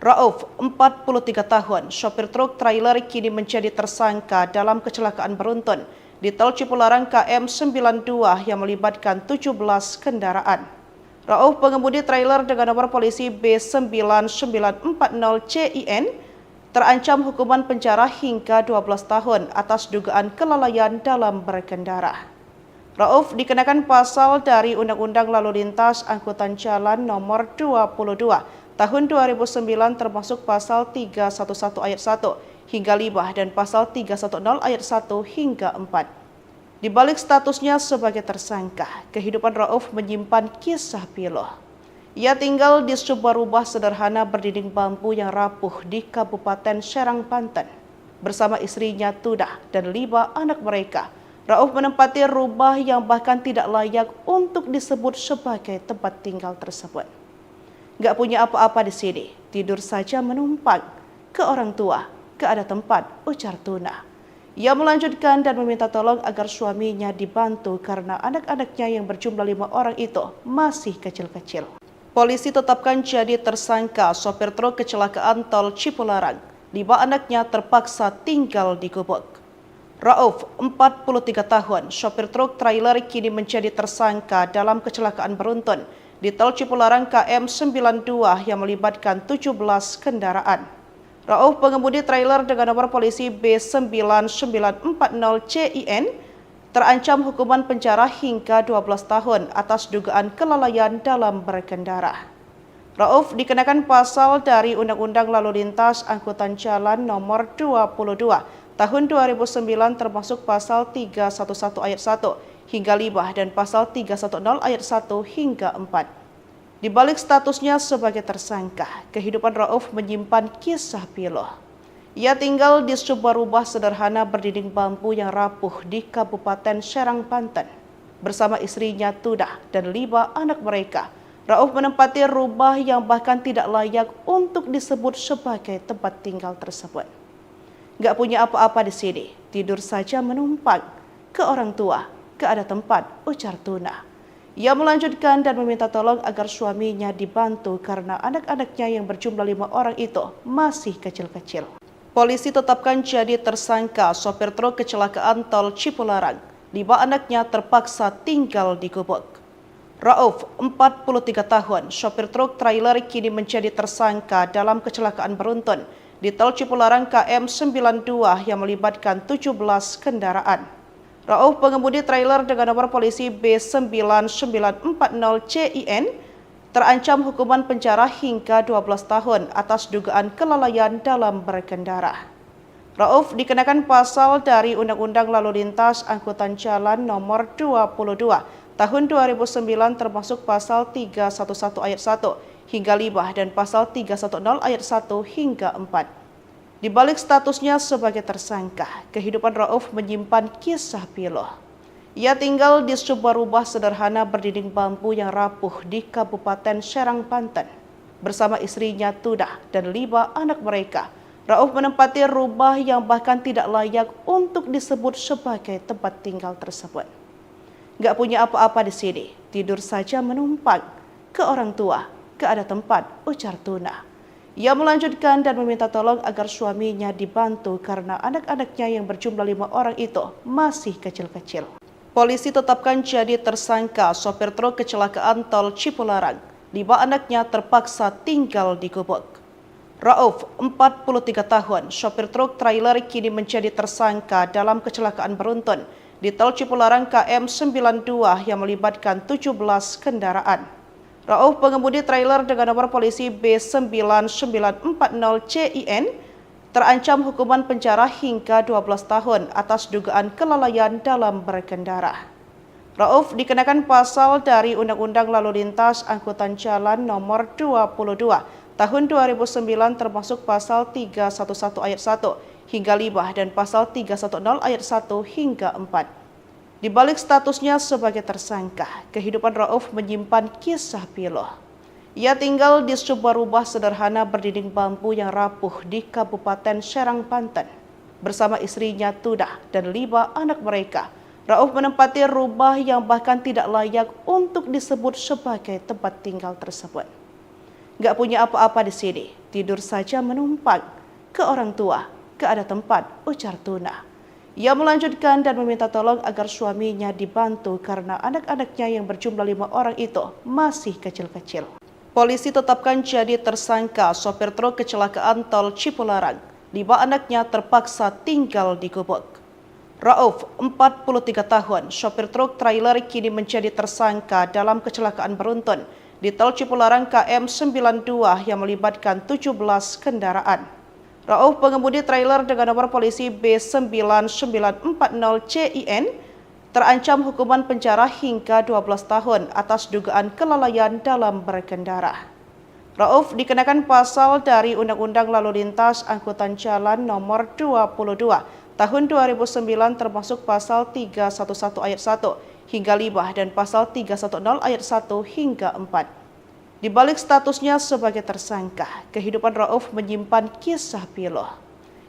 Rauf, 43 tahun, sopir truk trailer kini menjadi tersangka dalam kecelakaan beruntun di Tol Cipularang KM 92 yang melibatkan 17 kendaraan. Rauf, pengemudi trailer dengan nomor polisi B9940CIN, terancam hukuman penjara hingga 12 tahun atas dugaan kelalaian dalam berkendara. Rauf dikenakan pasal dari Undang-Undang Lalu Lintas Angkutan Jalan Nomor 22 Tahun 2009 termasuk pasal 311 ayat 1 hingga 5 dan pasal 310 ayat 1 hingga 4. Di balik statusnya sebagai tersangka, kehidupan Rauf menyimpan kisah pilu. Ia tinggal di sebuah rumah sederhana berdinding bambu yang rapuh di Kabupaten Serang, Banten. Bersama istrinya Tudah dan 5 anak mereka, Rauf menempati rumah yang bahkan tidak layak untuk disebut sebagai tempat tinggal tersebut. Gak punya apa-apa di sini, tidur saja menumpang ke orang tua, gak ada tempat, ujar Tuna. Ia melanjutkan dan meminta tolong agar suaminya dibantu karena anak-anaknya yang berjumlah 5 orang itu masih kecil-kecil. Polisi tetapkan jadi tersangka sopir truk kecelakaan Tol Cipularang. 5 anaknya terpaksa tinggal di gubuk. Rauf, 43 tahun, sopir truk trailer kini menjadi tersangka dalam kecelakaan beruntun di Tol Cipularang KM 92 yang melibatkan 17 kendaraan. Rauf, pengemudi trailer dengan nomor polisi B9940CIN, terancam hukuman penjara hingga 12 tahun atas dugaan kelalaian dalam berkendara. Rauf dikenakan pasal dari Undang-Undang Lalu Lintas Angkutan Jalan Nomor 22 Tahun 2009 termasuk pasal 311 ayat 1 hingga 5 dan pasal 310 ayat 1 hingga 4. Di balik statusnya sebagai tersangka, kehidupan Rauf menyimpan kisah pilu. Ia tinggal di sebuah rumah sederhana berdinding bambu yang rapuh di Kabupaten Serang, Banten. Bersama istrinya Tudah dan 5 anak mereka, Rauf menempati rumah yang bahkan tidak layak untuk disebut sebagai tempat tinggal tersebut. Gak punya apa-apa di sini, tidur saja menumpang ke orang tua, gak ada tempat, ujar Tuna. Ia melanjutkan dan meminta tolong agar suaminya dibantu karena anak-anaknya yang berjumlah 5 orang itu masih kecil-kecil. Polisi tetapkan jadi tersangka sopir truk kecelakaan Tol Cipularang. 5 anaknya terpaksa tinggal di gubuk. Rauf, 43 tahun, sopir truk trailer kini menjadi tersangka dalam kecelakaan beruntun di Tol Cipularang KM 92 yang melibatkan 17 kendaraan. Rauf, pengemudi trailer dengan nomor polisi B9940CIN, terancam hukuman penjara hingga 12 tahun atas dugaan kelalaian dalam berkendara. Rauf dikenakan pasal dari Undang-Undang Lalu Lintas Angkutan Jalan Nomor 22 Tahun 2009 termasuk pasal 311 ayat 1 hingga 5 dan pasal 310 ayat 1 hingga 4. Di balik statusnya sebagai tersangka, kehidupan Rauf menyimpan kisah pilu. Ia tinggal di sebuah rumah sederhana berdinding bambu yang rapuh di Kabupaten Serang, Banten. Bersama istrinya Tudah dan 5 anak mereka, Rauf menempati rumah yang bahkan tidak layak untuk disebut sebagai tempat tinggal tersebut. Gak punya apa-apa di sini, tidur saja menumpang ke orang tua, gak ada tempat, ujar Tuna. Ia melanjutkan dan meminta tolong agar suaminya dibantu karena anak-anaknya yang berjumlah 5 orang itu masih kecil-kecil. Polisi tetapkan jadi tersangka sopir truk kecelakaan tol Cipularang. 5 anaknya terpaksa tinggal di gubuk. Rauf, 43 tahun, sopir truk trailer kini menjadi tersangka dalam kecelakaan beruntun di tol Cipularang KM 92 yang melibatkan 17 kendaraan. Rauf, pengemudi trailer dengan nomor polisi B9940CIN, terancam hukuman penjara hingga 12 tahun atas dugaan kelalaian dalam berkendara. Rauf dikenakan pasal dari Undang-Undang Lalu Lintas Angkutan Jalan nomor 22 tahun 2009 termasuk pasal 311 ayat 1 hingga 5 dan pasal 310 ayat 1 hingga 4. Di balik statusnya sebagai tersangka, kehidupan Rauf menyimpan kisah pilu. Ia tinggal di sebuah rumah sederhana berdinding bambu yang rapuh di Kabupaten Serang, Banten. Bersama istrinya Tudah dan 5 anak mereka, Rauf menempati rumah yang bahkan tidak layak untuk disebut sebagai tempat tinggal tersebut. Gak punya apa-apa di sini, tidur saja menumpang. Ke orang tua, gak ada tempat, ujar Tuna. Ia melanjutkan dan meminta tolong agar suaminya dibantu karena anak-anaknya yang berjumlah 5 orang itu masih kecil-kecil. Polisi tetapkan jadi tersangka sopir truk kecelakaan tol Cipularang. 5 anaknya terpaksa tinggal di gubuk. Rauf, 43 tahun, sopir truk trailer kini menjadi tersangka dalam kecelakaan beruntun di tol Cipularang KM 92 yang melibatkan 17 kendaraan. Rauf, pengemudi trailer dengan nomor polisi B9940CIN, terancam hukuman penjara hingga 12 tahun atas dugaan kelalaian dalam berkendara. Rauf dikenakan pasal dari Undang-Undang Lalu Lintas Angkutan Jalan nomor 22 tahun 2009 termasuk pasal 311 ayat 1 hingga 5 dan pasal 310 ayat 1 hingga 4. Di balik statusnya sebagai tersangka, kehidupan Rauf menyimpan kisah pilu.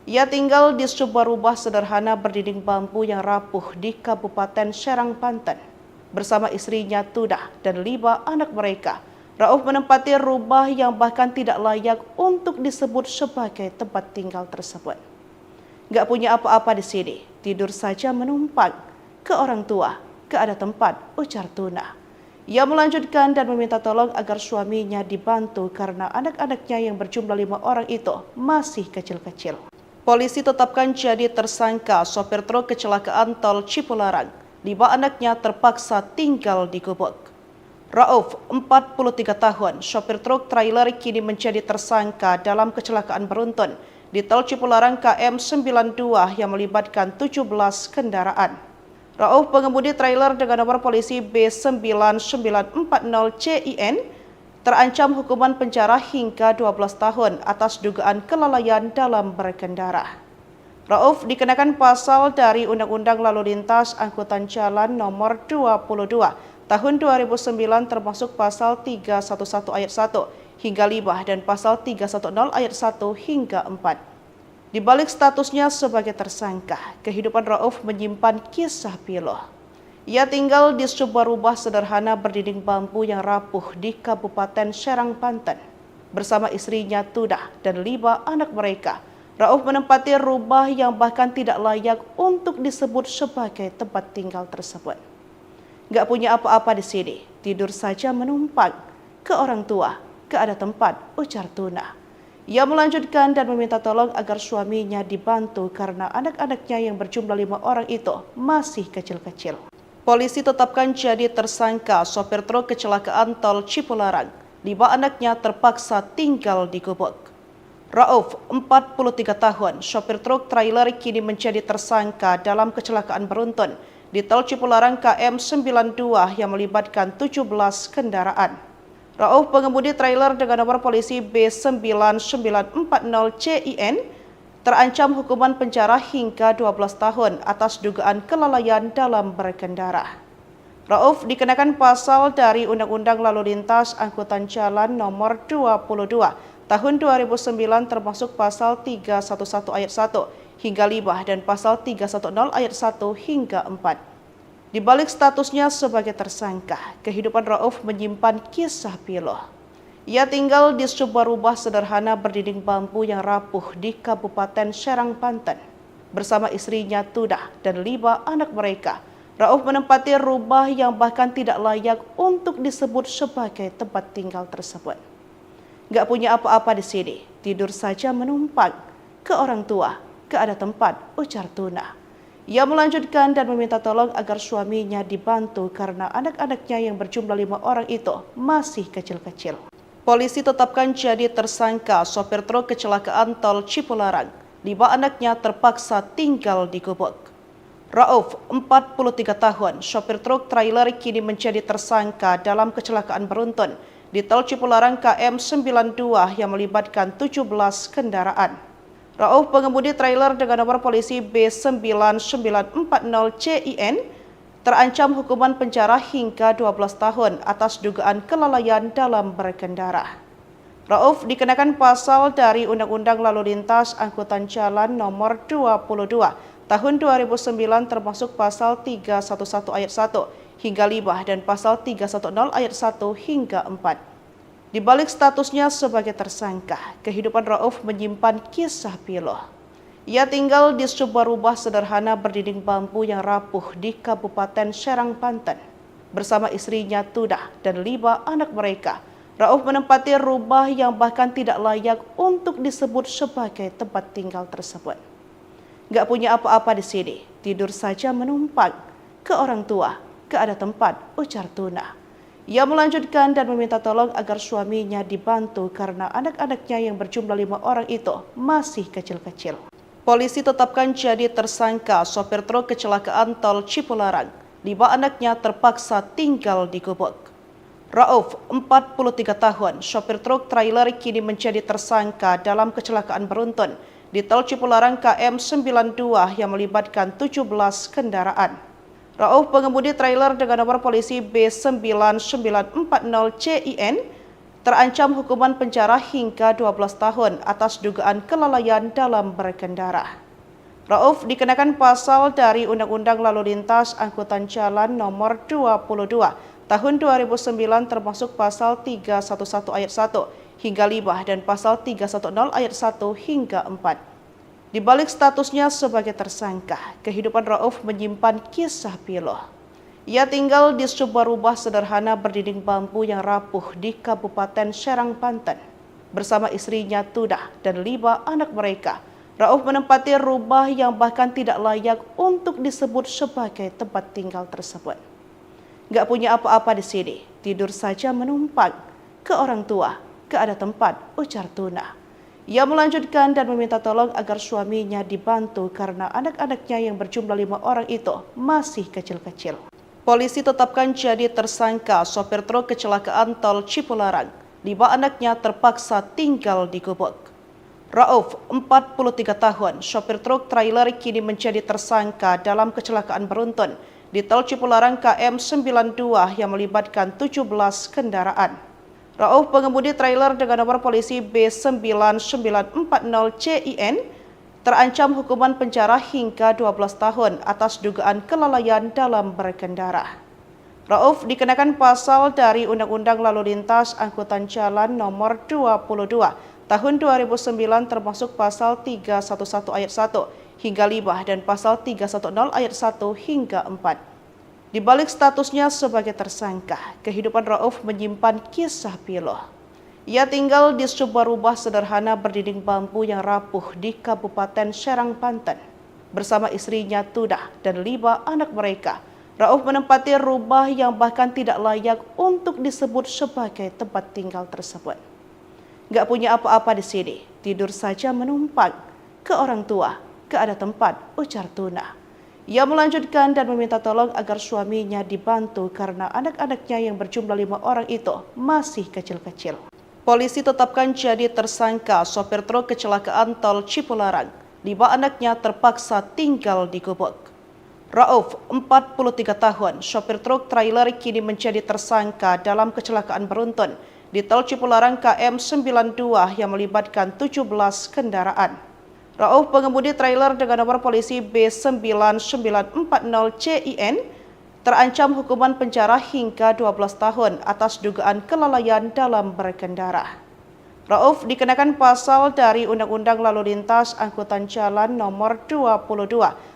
Ia tinggal di sebuah rumah sederhana berdinding bambu yang rapuh di Kabupaten Serang, Banten. Bersama istrinya Tudah dan 5 anak mereka, Rauf menempati rumah yang bahkan tidak layak untuk disebut sebagai tempat tinggal tersebut. Gak punya apa-apa di sini, tidur saja menumpang. Ke orang tua, gak ada tempat, ujar Tuna. Ia melanjutkan dan meminta tolong agar suaminya dibantu karena anak-anaknya yang berjumlah 5 orang itu masih kecil-kecil. Polisi tetapkan jadi tersangka sopir truk kecelakaan tol Cipularang. 5 anaknya terpaksa tinggal di gubuk. Rauf, 43 tahun, sopir truk trailer kini menjadi tersangka dalam kecelakaan beruntun di tol Cipularang KM 92 yang melibatkan 17 kendaraan. Rauf, pengemudi trailer dengan nomor polisi B9940CIN, terancam hukuman penjara hingga 12 tahun atas dugaan kelalaian dalam berkendara. Rauf dikenakan pasal dari Undang-Undang Lalu Lintas Angkutan Jalan nomor 22 tahun 2009 termasuk pasal 311 ayat 1 hingga 5 dan pasal 310 ayat 1 hingga 4. Di balik statusnya sebagai tersangka, kehidupan Rauf menyimpan kisah pilu. Ia tinggal di sebuah rumah sederhana berdinding bambu yang rapuh di Kabupaten Serang, Banten. Bersama istrinya Tudah dan 5 anak mereka, Rauf menempati rumah yang bahkan tidak layak untuk disebut sebagai tempat tinggal tersebut. Gak punya apa-apa di sini, tidur saja menumpang. Ke orang tua, gak ada tempat, ujar Tuna. Ia melanjutkan dan meminta tolong agar suaminya dibantu karena anak-anaknya yang berjumlah 5 orang itu masih kecil-kecil. Polisi tetapkan jadi tersangka sopir truk kecelakaan tol Cipularang. 5 anaknya terpaksa tinggal di gubuk. Rauf, 43 tahun, sopir truk trailer kini menjadi tersangka dalam kecelakaan beruntun di tol Cipularang KM 92 yang melibatkan 17 kendaraan. Rauf, pengemudi trailer dengan nomor polisi B9940CIN, terancam hukuman penjara hingga 12 tahun atas dugaan kelalaian dalam berkendara. Rauf dikenakan pasal dari Undang-Undang Lalu Lintas Angkutan Jalan nomor 22 tahun 2009 termasuk pasal 311 ayat 1 hingga 5 dan pasal 310 ayat 1 hingga 4. Di balik statusnya sebagai tersangka, kehidupan Rauf menyimpan kisah pilu. Ia tinggal di sebuah rumah sederhana berdinding bambu yang rapuh di Kabupaten Serang, Banten. Bersama istrinya Tudah dan 5 anak mereka, Rauf menempati rumah yang bahkan tidak layak untuk disebut sebagai tempat tinggal tersebut. Gak punya apa-apa di sini, tidur saja menumpang. Ke orang tua, gak ada tempat, ujar Tuna. Ia melanjutkan dan meminta tolong agar suaminya dibantu karena anak-anaknya yang berjumlah 5 orang itu masih kecil-kecil. Polisi tetapkan jadi tersangka sopir truk kecelakaan tol Cipularang. 5 anaknya terpaksa tinggal di gubuk. Rauf, 43 tahun, sopir truk trailer kini menjadi tersangka dalam kecelakaan beruntun di tol Cipularang KM 92 yang melibatkan 17 kendaraan. Rauf, pengemudi trailer dengan nomor polisi B9940CIN, terancam hukuman penjara hingga 12 tahun atas dugaan kelalaian dalam berkendara. Rauf dikenakan pasal dari Undang-Undang Lalu Lintas Angkutan Jalan Nomor 22 Tahun 2009 termasuk pasal 311 ayat 1 hingga 5 dan pasal 310 ayat 1 hingga 4. Di balik statusnya sebagai tersangka, kehidupan Rauf menyimpan kisah pilu. Ia tinggal di sebuah rumah sederhana berdinding bambu yang rapuh di Kabupaten Serang, Banten. Bersama istrinya Tudah dan 5 anak mereka, Rauf menempati rumah yang bahkan tidak layak untuk disebut sebagai tempat tinggal tersebut. Gak punya apa-apa di sini, tidur saja menumpang. Ke orang tua, gak ada tempat, ujar Tuna. Ia melanjutkan dan meminta tolong agar suaminya dibantu karena anak-anaknya yang berjumlah 5 orang itu masih kecil-kecil. Polisi tetapkan jadi tersangka sopir truk kecelakaan tol Cipularang. 5 anaknya terpaksa tinggal di gubuk. Rauf, 43 tahun, sopir truk trailer kini menjadi tersangka dalam kecelakaan beruntun di tol Cipularang KM 92 yang melibatkan 17 kendaraan. Rauf, pengemudi trailer dengan nomor polisi B9940CIN, terancam hukuman penjara hingga 12 tahun atas dugaan kelalaian dalam berkendara. Rauf dikenakan pasal dari Undang-Undang Lalu Lintas Angkutan Jalan Nomor 22 Tahun 2009 termasuk pasal 311 ayat 1 hingga 5 dan pasal 310 ayat 1 hingga 4. Di balik statusnya sebagai tersangka, kehidupan Rauf menyimpan kisah pilu. Ia tinggal di sebuah rumah sederhana berdinding bambu yang rapuh di Kabupaten Serang, Banten. Bersama istrinya Tudah dan 5 anak mereka, Rauf menempati rumah yang bahkan tidak layak untuk disebut sebagai tempat tinggal tersebut. Gak punya apa-apa di sini, tidur saja menumpang. Ke orang tua, gak ada tempat, ujar Tuna. Ia melanjutkan dan meminta tolong agar suaminya dibantu karena anak-anaknya yang berjumlah 5 orang itu masih kecil-kecil. Polisi tetapkan jadi tersangka sopir truk kecelakaan tol Cipularang. 5 anaknya terpaksa tinggal di gubuk. Rauf, 43 tahun, sopir truk trailer kini menjadi tersangka dalam kecelakaan beruntun di tol Cipularang KM 92 yang melibatkan 17 kendaraan. Rauf, pengemudi trailer dengan nomor polisi B9940CIN, terancam hukuman penjara hingga 12 tahun atas dugaan kelalaian dalam berkendara. Rauf dikenakan pasal dari Undang-Undang Lalu Lintas Angkutan Jalan Nomor 22 Tahun 2009 termasuk pasal 311 ayat 1 hingga 5 dan pasal 310 ayat 1 hingga 4. Di balik statusnya sebagai tersangka, kehidupan Rauf menyimpan kisah pilu. Ia tinggal di sebuah rumah sederhana berdinding bambu yang rapuh di Kabupaten Serang, Banten. Bersama istrinya Tudah dan 5 anak mereka, Rauf menempati rumah yang bahkan tidak layak untuk disebut sebagai tempat tinggal tersebut. Gak punya apa-apa di sini, tidur saja menumpang. Ke orang tua, gak ada tempat, ujar Tuna. Ia melanjutkan dan meminta tolong agar suaminya dibantu karena anak-anaknya yang berjumlah 5 orang itu masih kecil-kecil. Polisi tetapkan jadi tersangka sopir truk kecelakaan tol Cipularang. 5 anaknya terpaksa tinggal di gubuk. Rauf, 43 tahun, sopir truk trailer kini menjadi tersangka dalam kecelakaan beruntun di tol Cipularang KM 92 yang melibatkan 17 kendaraan. Rauf, pengemudi trailer dengan nomor polisi B9940CIN, terancam hukuman penjara hingga 12 tahun atas dugaan kelalaian dalam berkendara. Rauf dikenakan pasal dari Undang-Undang Lalu Lintas Angkutan Jalan Nomor 22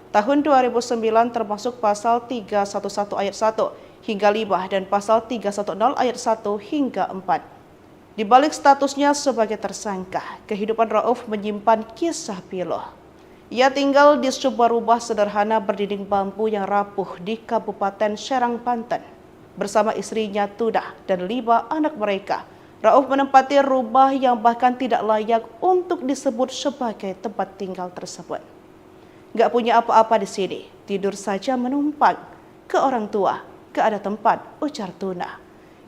Tahun 2009 termasuk pasal 311 ayat 1 hingga 5 dan pasal 310 ayat 1 hingga 4. Di balik statusnya sebagai tersangka, kehidupan Rauf menyimpan kisah pilu. Ia tinggal di sebuah rumah sederhana berdinding bambu yang rapuh di Kabupaten Serang, Banten. Bersama istrinya Tudah dan 5 anak mereka, Rauf menempati rumah yang bahkan tidak layak untuk disebut sebagai tempat tinggal tersebut. Gak punya apa-apa di sini, tidur saja menumpang. Ke orang tua, gak ada tempat, ujar Tuna.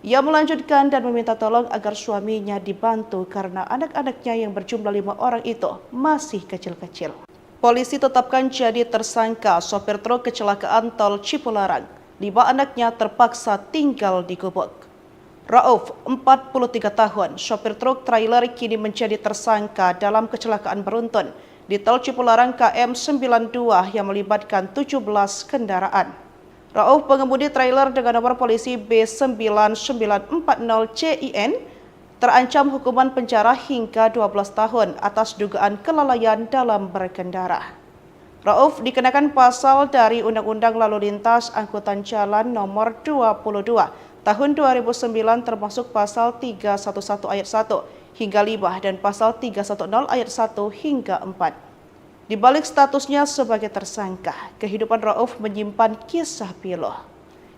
Ia melanjutkan dan meminta tolong agar suaminya dibantu karena anak-anaknya yang berjumlah 5 orang itu masih kecil-kecil. Polisi tetapkan jadi tersangka sopir truk kecelakaan tol Cipularang. 5 anaknya terpaksa tinggal di gubuk. Rauf, 43 tahun, sopir truk trailer kini menjadi tersangka dalam kecelakaan beruntun di tol Cipularang KM 92 yang melibatkan 17 kendaraan. Rauf, pengemudi trailer dengan nomor polisi B9940CIN, terancam hukuman penjara hingga 12 tahun atas dugaan kelalaian dalam berkendara. Rauf dikenakan pasal dari Undang-Undang Lalu Lintas Angkutan Jalan Nomor 22 Tahun 2009 termasuk pasal 311 ayat 1 hingga 5 dan pasal 310 ayat 1 hingga 4. Di balik statusnya sebagai tersangka, kehidupan Rauf menyimpan kisah pilu.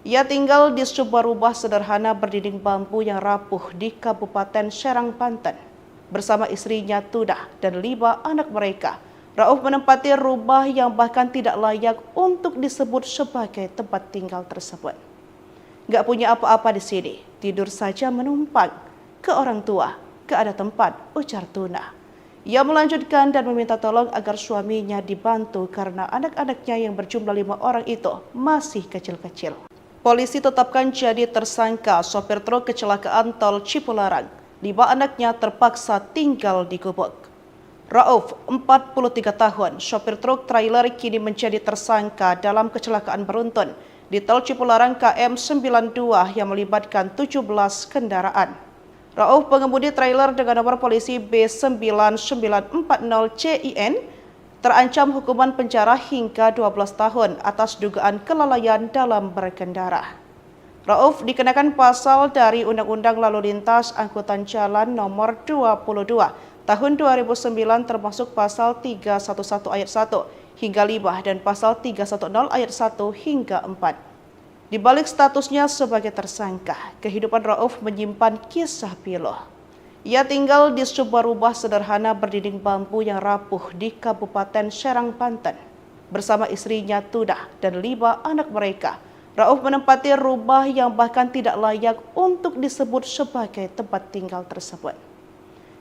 Ia tinggal di sebuah rumah sederhana berdinding bambu yang rapuh di Kabupaten Serang, Banten. Bersama istrinya Tudah dan 5 anak mereka, Rauf menempati rumah yang bahkan tidak layak untuk disebut sebagai tempat tinggal tersebut. Gak punya apa-apa di sini, tidur saja menumpang. Ke orang tua, gak ada tempat, ujar Tuna. Ia melanjutkan dan meminta tolong agar suaminya dibantu karena anak-anaknya yang berjumlah 5 orang itu masih kecil-kecil. Polisi tetapkan jadi tersangka sopir truk kecelakaan tol Cipularang. 5 anaknya terpaksa tinggal di gubuk. Rauf, 43 tahun, sopir truk trailer kini menjadi tersangka dalam kecelakaan beruntun di tol Cipularang KM 92 yang melibatkan 17 kendaraan. Rauf, pengemudi trailer dengan nomor polisi B9940CIN, terancam hukuman penjara hingga 12 tahun atas dugaan kelalaian dalam berkendara. Rauf dikenakan pasal dari Undang-Undang Lalu Lintas Angkutan Jalan Nomor 22 Tahun 2009 termasuk pasal 311 ayat 1 hingga 5 dan pasal 310 ayat 1 hingga 4. Di balik statusnya sebagai tersangka, kehidupan Rauf menyimpan kisah pilu. Ia tinggal di sebuah rumah sederhana berdinding bambu yang rapuh di Kabupaten Serang, Banten. Bersama istrinya Tudah dan 5 anak mereka, Rauf menempati rumah yang bahkan tidak layak untuk disebut sebagai tempat tinggal tersebut.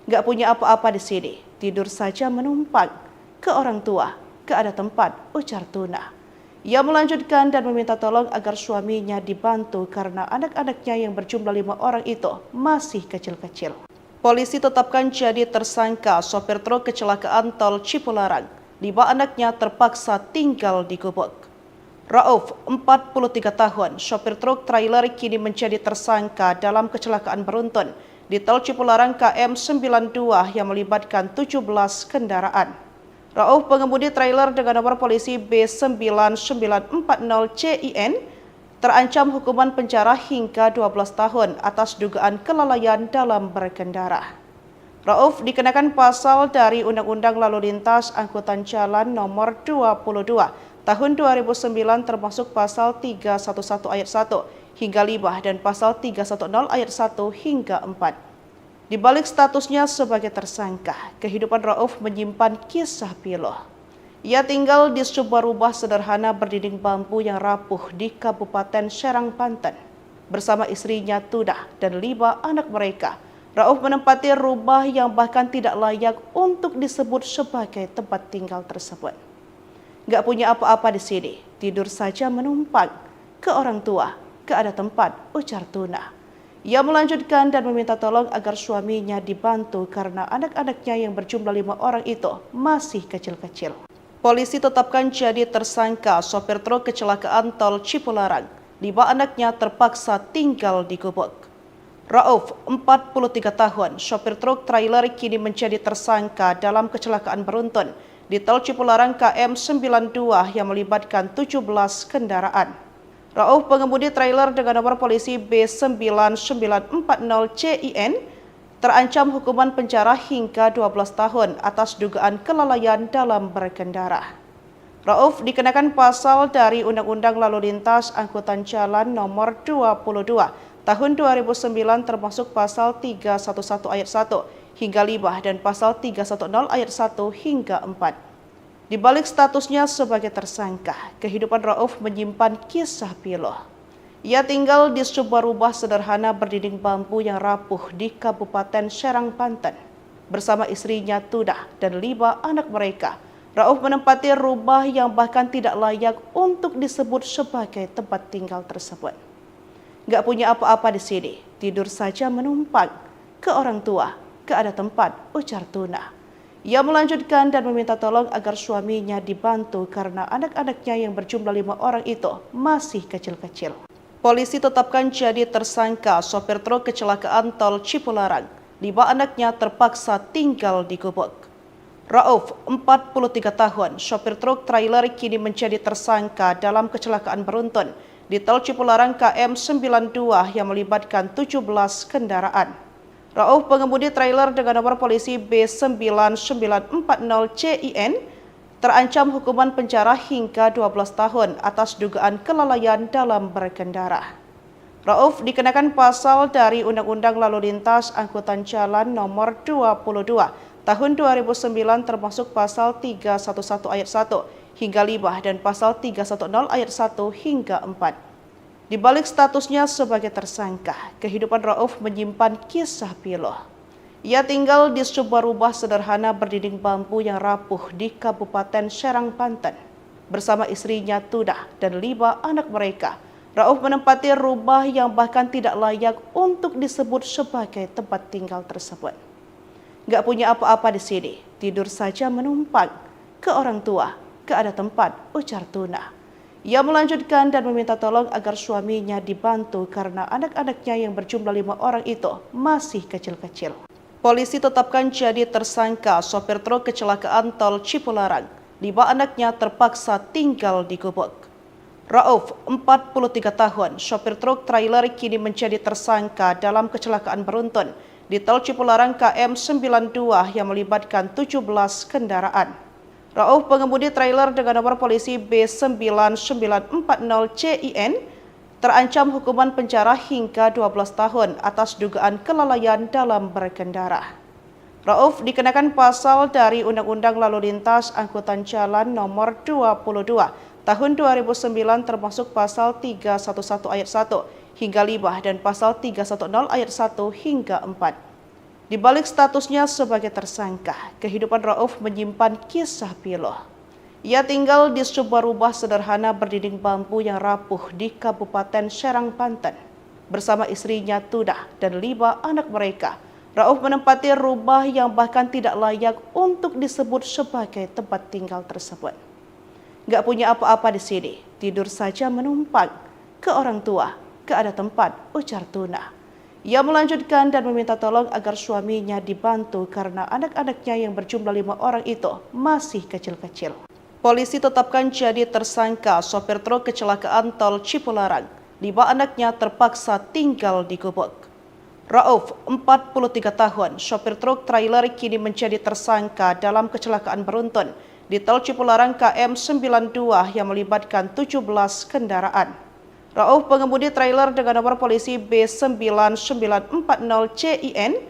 Gak punya apa-apa di sini, tidur saja menumpang. Ke orang tua, gak ada tempat, ujar Tuna. Ia melanjutkan dan meminta tolong agar suaminya dibantu karena anak-anaknya yang berjumlah 5 orang itu masih kecil-kecil. Polisi tetapkan jadi tersangka sopir truk kecelakaan tol Cipularang. 5 anaknya terpaksa tinggal di gubuk. Rauf, 43 tahun, sopir truk trailer kini menjadi tersangka dalam kecelakaan beruntun di tol Cipularang KM 92 yang melibatkan 17 kendaraan. Rauf, pengemudi trailer dengan nomor polisi B9940CIN, terancam hukuman penjara hingga 12 tahun atas dugaan kelalaian dalam berkendara. Rauf dikenakan pasal dari Undang-Undang Lalu Lintas Angkutan Jalan Nomor 22 Tahun 2009 termasuk pasal 311 ayat 1 hingga 5 dan pasal 310 ayat 1 hingga 4. Di balik statusnya sebagai tersangka, kehidupan Rauf menyimpan kisah pilu. Ia tinggal di sebuah rumah sederhana berdinding bambu yang rapuh di Kabupaten Serang, Banten. Bersama istrinya Tudah dan 5 anak mereka, Rauf menempati rumah yang bahkan tidak layak untuk disebut sebagai tempat tinggal tersebut. Gak punya apa-apa di sini, tidur saja menumpang. Ke orang tua, gak ada tempat, ujar Tuna. Ia melanjutkan dan meminta tolong agar suaminya dibantu karena anak-anaknya yang berjumlah 5 orang itu masih kecil-kecil. Polisi tetapkan jadi tersangka sopir truk kecelakaan tol Cipularang. 5 anaknya terpaksa tinggal di gubuk. Rauf, 43 tahun, sopir truk trailer kini menjadi tersangka dalam kecelakaan beruntun di Tol Cipularang KM 92 yang melibatkan 17 kendaraan. Rauf, pengemudi trailer dengan nomor polisi B9940CIN, terancam hukuman penjara hingga 12 tahun atas dugaan kelalaian dalam berkendara. Rauf dikenakan pasal dari Undang-Undang Lalu Lintas Angkutan Jalan nomor 22 Tahun 2009 termasuk pasal 311 ayat 1 hingga 5 dan pasal 310 ayat 1 hingga 4. Di balik statusnya sebagai tersangka, kehidupan Rauf menyimpan kisah pilu. Ia tinggal di sebuah rumah sederhana berdinding bambu yang rapuh di Kabupaten Serang, Banten. Bersama istrinya Tudah dan 5 anak mereka, Rauf menempati rumah yang bahkan tidak layak untuk disebut sebagai tempat tinggal tersebut. Gak punya apa-apa di sini, tidur saja menumpang. Ke orang tua, gak ada tempat, ujar Tuna. Ia melanjutkan dan meminta tolong agar suaminya dibantu karena anak-anaknya yang berjumlah 5 orang itu masih kecil-kecil. Polisi tetapkan jadi tersangka sopir truk kecelakaan Tol Cipularang. 5 anaknya terpaksa tinggal di gubuk. Rauf, 43 tahun, sopir truk trailer kini menjadi tersangka dalam kecelakaan beruntun di Tol Cipularang KM 92 yang melibatkan 17 kendaraan. Rauf, pengemudi trailer dengan nomor polisi B9940CIN, terancam hukuman penjara hingga 12 tahun atas dugaan kelalaian dalam berkendara. Rauf dikenakan pasal dari Undang-Undang Lalu Lintas Angkutan Jalan nomor 22 Tahun 2009 termasuk pasal 311 ayat 1 hingga 5 dan pasal 310 ayat 1 hingga 4. Di balik statusnya sebagai tersangka, kehidupan Rauf menyimpan kisah pilu. Ia tinggal di sebuah rumah sederhana berdinding bambu yang rapuh di Kabupaten Serang, Banten. Bersama istrinya Tudah dan 5 anak mereka, Rauf menempati rumah yang bahkan tidak layak untuk disebut sebagai tempat tinggal tersebut. Gak punya apa-apa di sini, tidur saja menumpang. Ke orang tua, gak ada tempat, ujar Tuna. Ia melanjutkan dan meminta tolong agar suaminya dibantu karena anak-anaknya yang berjumlah 5 orang itu masih kecil-kecil. Polisi tetapkan jadi tersangka sopir truk kecelakaan Tol Cipularang. 5 anaknya terpaksa tinggal di gubuk. Rauf, 43 tahun, sopir truk trailer kini menjadi tersangka dalam kecelakaan beruntun di Tol Cipularang KM 92 yang melibatkan 17 kendaraan. Rauf, pengemudi trailer dengan nomor polisi B9940CIN, terancam hukuman penjara hingga 12 tahun atas dugaan kelalaian dalam berkendara. Rauf dikenakan pasal dari Undang-Undang Lalu Lintas Angkutan Jalan nomor 22 Tahun 2009 termasuk pasal 311 ayat 1 hingga 5 dan pasal 310 ayat 1 hingga 4. Di balik statusnya sebagai tersangka, kehidupan Rauf menyimpan kisah pilu. Ia tinggal di sebuah rumah sederhana berdinding bambu yang rapuh di Kabupaten Serang, Banten. Bersama istrinya Tudah dan 5 anak mereka, Rauf menempati rumah yang bahkan tidak layak untuk disebut sebagai tempat tinggal tersebut. Gak punya apa-apa di sini, tidur saja menumpang. Ke orang tua, gak ada tempat, ujar Tuna. Ia melanjutkan dan meminta tolong agar suaminya dibantu karena anak-anaknya yang berjumlah 5 orang itu masih kecil-kecil. Polisi tetapkan jadi tersangka sopir truk kecelakaan Tol Cipularang. 5 anaknya terpaksa tinggal di gubuk. Rauf, 43 tahun, sopir truk trailer kini menjadi tersangka dalam kecelakaan beruntun di Tol Cipularang KM 92 yang melibatkan 17 kendaraan. Rauf, pengemudi trailer dengan nomor polisi B9940CIN,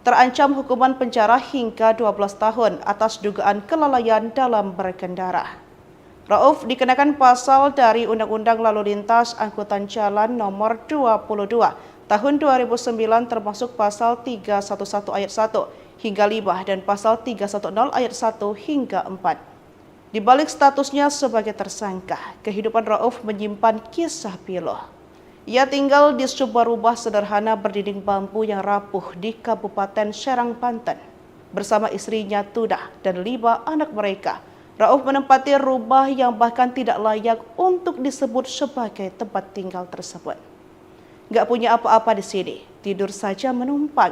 terancam hukuman penjara hingga 12 tahun atas dugaan kelalaian dalam berkendara. Rauf dikenakan pasal dari Undang-Undang Lalu Lintas Angkutan Jalan nomor 22 Tahun 2009 termasuk pasal 311 ayat 1 hingga 5 dan pasal 310 ayat 1 hingga 4. Di balik statusnya sebagai tersangka, kehidupan Rauf menyimpan kisah pilu. Ia tinggal di sebuah rumah sederhana berdinding bambu yang rapuh di Kabupaten Serang, Banten. Bersama istrinya Tudah dan 5 anak mereka, Rauf menempati rumah yang bahkan tidak layak untuk disebut sebagai tempat tinggal tersebut. Gak punya apa-apa di sini, tidur saja menumpang.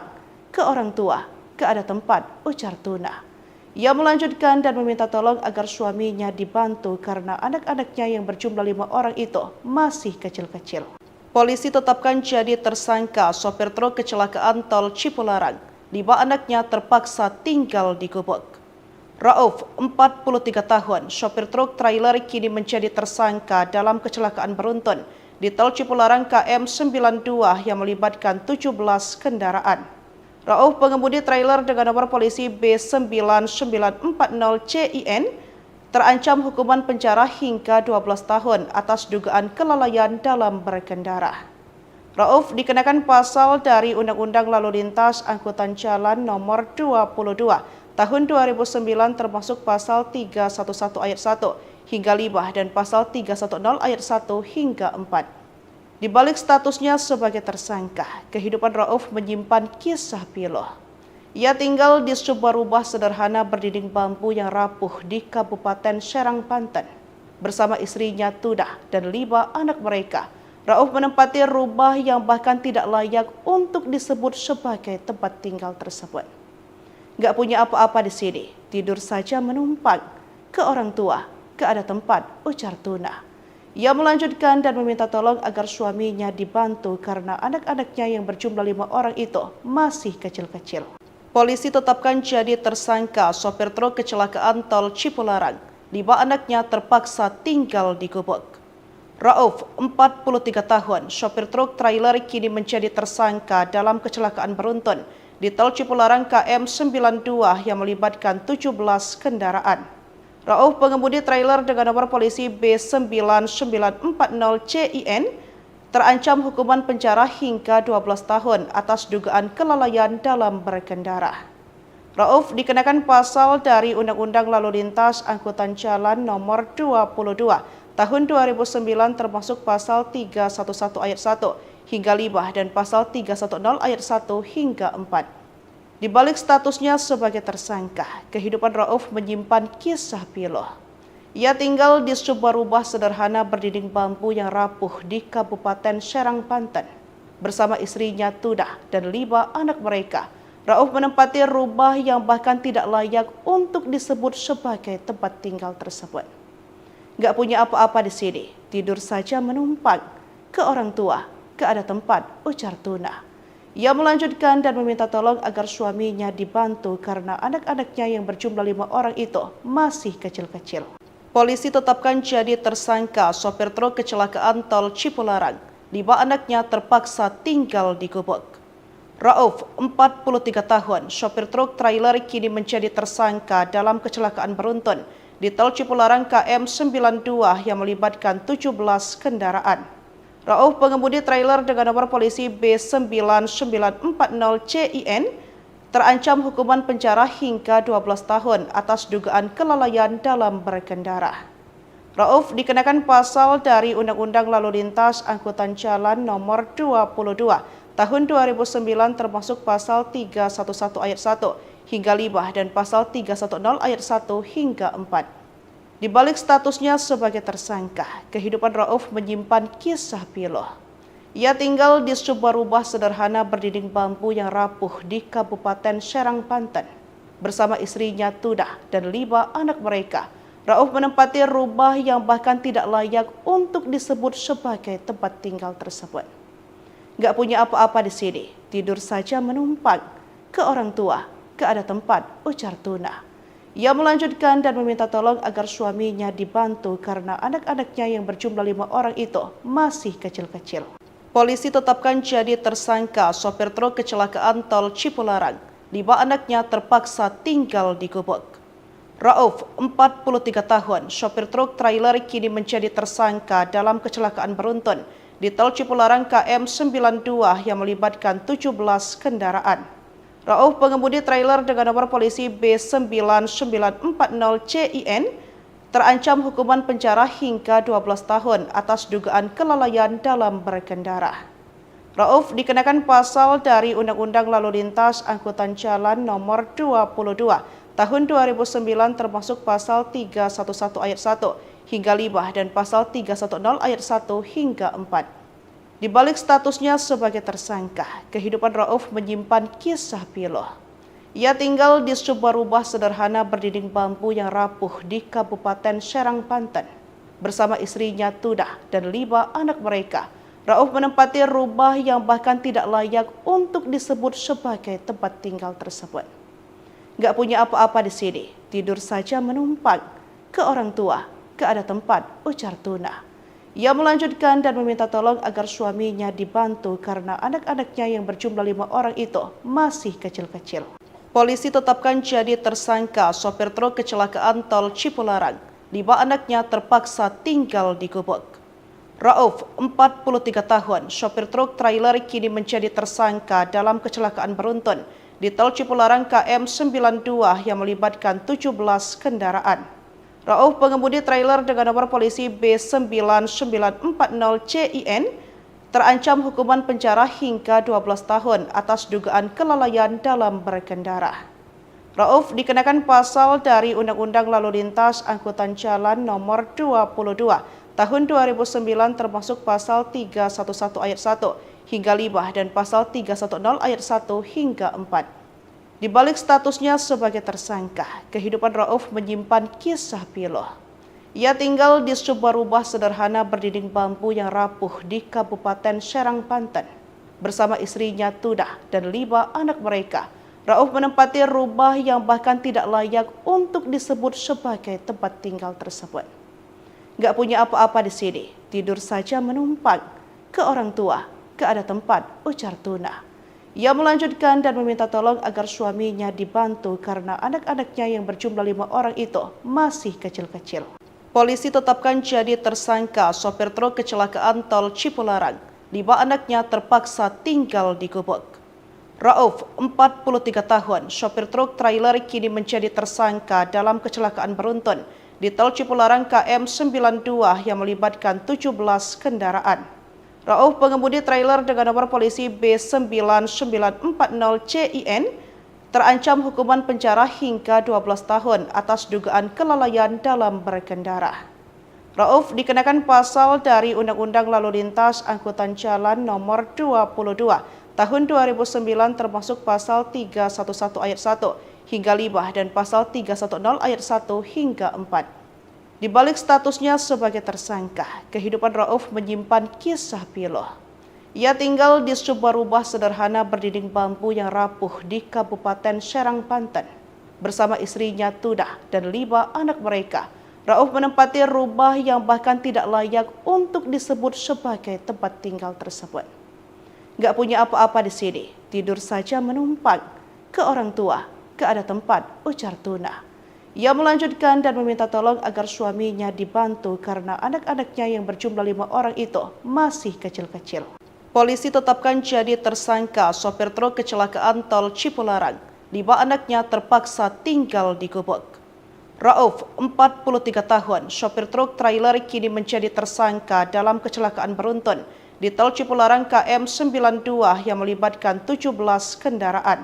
Ke orang tua, gak ada tempat, ujar Tuna. Ia melanjutkan dan meminta tolong agar suaminya dibantu karena anak-anaknya yang berjumlah 5 orang itu masih kecil-kecil. Polisi tetapkan jadi tersangka sopir truk kecelakaan tol Cipularang. 5 anaknya terpaksa tinggal di gubuk. Rauf, 43 tahun, sopir truk trailer kini menjadi tersangka dalam kecelakaan beruntun di tol Cipularang KM 92 yang melibatkan 17 kendaraan. Rauf, pengemudi trailer dengan nomor polisi B9940CIN, terancam hukuman penjara hingga 12 tahun atas dugaan kelalaian dalam berkendara. Rauf dikenakan pasal dari Undang-Undang Lalu Lintas Angkutan Jalan nomor 22 Tahun 2009 termasuk pasal 311 ayat 1 hingga 5 dan pasal 310 ayat 1 hingga 4. Di balik statusnya sebagai tersangka, kehidupan Rauf menyimpan kisah pilu. Ia tinggal di sebuah rumah sederhana berdinding bambu yang rapuh di Kabupaten Serang, Banten. Bersama istrinya Tuna dan 5 anak mereka, Rauf menempati rumah yang bahkan tidak layak untuk disebut sebagai tempat tinggal tersebut. Gak punya apa-apa di sini, tidur saja menumpang. Ke orang tua, gak ada tempat, ujar Tuna. Ia melanjutkan dan meminta tolong agar suaminya dibantu karena anak-anaknya yang berjumlah 5 orang itu masih kecil-kecil. Polisi tetapkan jadi tersangka sopir truk kecelakaan tol Cipularang. 5 anaknya terpaksa tinggal di gubuk. Rauf, 43 tahun, sopir truk trailer kini menjadi tersangka dalam kecelakaan beruntun di tol Cipularang KM 92 yang melibatkan 17 kendaraan. Rauf, pengemudi trailer dengan nomor polisi B9940CIN, terancam hukuman penjara hingga 12 tahun atas dugaan kelalaian dalam berkendara. Rauf dikenakan pasal dari Undang-Undang Lalu Lintas Angkutan Jalan nomor 22 Tahun 2009 termasuk pasal 311 ayat 1 hingga 5 dan pasal 310 ayat 1 hingga 4. Di balik statusnya sebagai tersangka, kehidupan Rauf menyimpan kisah pilu. Ia tinggal di sebuah rumah sederhana berdinding bambu yang rapuh di Kabupaten Serang, Banten. Bersama istrinya Tuna dan 5 anak mereka, Rauf menempati rumah yang bahkan tidak layak untuk disebut sebagai tempat tinggal tersebut. Gak punya apa-apa di sini, tidur saja menumpang. Ke orang tua, gak ada tempat, ujar Tuna. Ia melanjutkan dan meminta tolong agar suaminya dibantu karena anak-anaknya yang berjumlah 5 orang itu masih kecil-kecil. Polisi tetapkan jadi tersangka sopir truk kecelakaan tol Cipularang. 5 anaknya terpaksa tinggal di gubuk. Rauf, 43 tahun, sopir truk trailer kini menjadi tersangka dalam kecelakaan beruntun di tol Cipularang KM 92 yang melibatkan 17 kendaraan. Rauf, pengemudi trailer dengan nomor polisi B9940CIN, terancam hukuman penjara hingga 12 tahun atas dugaan kelalaian dalam berkendara. Rauf dikenakan pasal dari Undang-Undang Lalu Lintas Angkutan Jalan nomor 22 Tahun 2009 termasuk pasal 311 ayat 1 hingga 5 dan pasal 310 ayat 1 hingga 4. Di balik statusnya sebagai tersangka, kehidupan Rauf menyimpan kisah pilu. Ia tinggal di sebuah rumah sederhana berdinding bambu yang rapuh di Kabupaten Serang, Banten. Bersama istrinya Tuna dan 5 anak mereka, Rauf menempati rumah yang bahkan tidak layak untuk disebut sebagai tempat tinggal tersebut. Gak punya apa-apa di sini, tidur saja menumpang. Ke orang tua, gak ada tempat, ujar Tuna. Ia melanjutkan dan meminta tolong agar suaminya dibantu karena anak-anaknya yang berjumlah 5 orang itu masih kecil-kecil. Polisi tetapkan jadi tersangka sopir truk kecelakaan tol Cipularang. 5 anaknya terpaksa tinggal di gubuk. Rauf, 43 tahun, sopir truk trailer kini menjadi tersangka dalam kecelakaan beruntun di tol Cipularang KM 92 yang melibatkan 17 kendaraan. Rauf, pengemudi trailer dengan nomor polisi B9940CIN, terancam hukuman penjara hingga 12 tahun atas dugaan kelalaian dalam berkendara. Rauf dikenakan pasal dari Undang-Undang Lalu Lintas Angkutan Jalan nomor 22 Tahun 2009 termasuk pasal 311 ayat 1 hingga 5 dan pasal 310 ayat 1 hingga 4. Di balik statusnya sebagai tersangka, kehidupan Rauf menyimpan kisah pilu. Ia tinggal di sebuah rumah sederhana berdinding bambu yang rapuh di Kabupaten Serang, Banten. Bersama istrinya Tudah dan 5 anak mereka, Rauf menempati rumah yang bahkan tidak layak untuk disebut sebagai tempat tinggal tersebut. Gak punya apa-apa di sini, tidur saja menumpang. Ke orang tua, gak ada tempat, ujar Tuna. Ia melanjutkan dan meminta tolong agar suaminya dibantu karena anak-anaknya yang berjumlah 5 orang itu masih kecil-kecil. Polisi tetapkan jadi tersangka sopir truk kecelakaan tol Cipularang. 5 anaknya terpaksa tinggal di gubuk. Rauf, 43 tahun, sopir truk trailer kini menjadi tersangka dalam kecelakaan beruntun di tol Cipularang KM 92 yang melibatkan 17 kendaraan. Rauf, pengemudi trailer dengan nomor polisi B9940CIN, terancam hukuman penjara hingga 12 tahun atas dugaan kelalaian dalam berkendara. Rauf dikenakan pasal dari Undang-Undang Lalu Lintas Angkutan Jalan Nomor 22 Tahun 2009 termasuk pasal 311 ayat 1 hingga 5 dan pasal 310 ayat 1 hingga 4. Di balik statusnya sebagai tersangka, kehidupan Rauf menyimpan kisah pilu. Ia tinggal di sebuah rumah sederhana berdinding bambu yang rapuh di Kabupaten Serang, Banten. Bersama istrinya Tudah dan 5 anak mereka, Rauf menempati rumah yang bahkan tidak layak untuk disebut sebagai tempat tinggal tersebut. Gak punya apa-apa di sini, tidur saja menumpang. Ke orang tua, gak ada tempat, ujar Tuna. Ia melanjutkan dan meminta tolong agar suaminya dibantu karena anak-anaknya yang berjumlah 5 orang itu masih kecil-kecil. Polisi tetapkan jadi tersangka sopir truk kecelakaan tol Cipularang. 5 anaknya terpaksa tinggal di gubuk. Rauf, 43 tahun, sopir truk trailer kini menjadi tersangka dalam kecelakaan beruntun di tol Cipularang KM 92 yang melibatkan 17 kendaraan. Rauf, pengemudi trailer dengan nomor polisi B9940CIN, terancam hukuman penjara hingga 12 tahun atas dugaan kelalaian dalam berkendara. Rauf dikenakan pasal dari Undang-Undang Lalu Lintas Angkutan Jalan Nomor 22 Tahun 2009 termasuk pasal 311 ayat 1 hingga 5 dan pasal 310 ayat 1 hingga 4. Di balik statusnya sebagai tersangka, kehidupan Rauf menyimpan kisah pilu. Ia tinggal di sebuah rumah sederhana berdinding bambu yang rapuh di Kabupaten Serang, Banten. Bersama istrinya Tudah dan 5 anak mereka, Rauf menempati rumah yang bahkan tidak layak untuk disebut sebagai tempat tinggal tersebut. Gak punya apa-apa di sini, tidur saja menumpang. Ke orang tua, gak ada tempat, ujar Tuna. Ia melanjutkan dan meminta tolong agar suaminya dibantu karena anak-anaknya yang berjumlah 5 orang itu masih kecil-kecil. Polisi tetapkan jadi tersangka sopir truk kecelakaan tol Cipularang. 5 anaknya terpaksa tinggal di gubuk. Rauf, 43 tahun, sopir truk trailer kini menjadi tersangka dalam kecelakaan beruntun di tol Cipularang KM 92 yang melibatkan 17 kendaraan.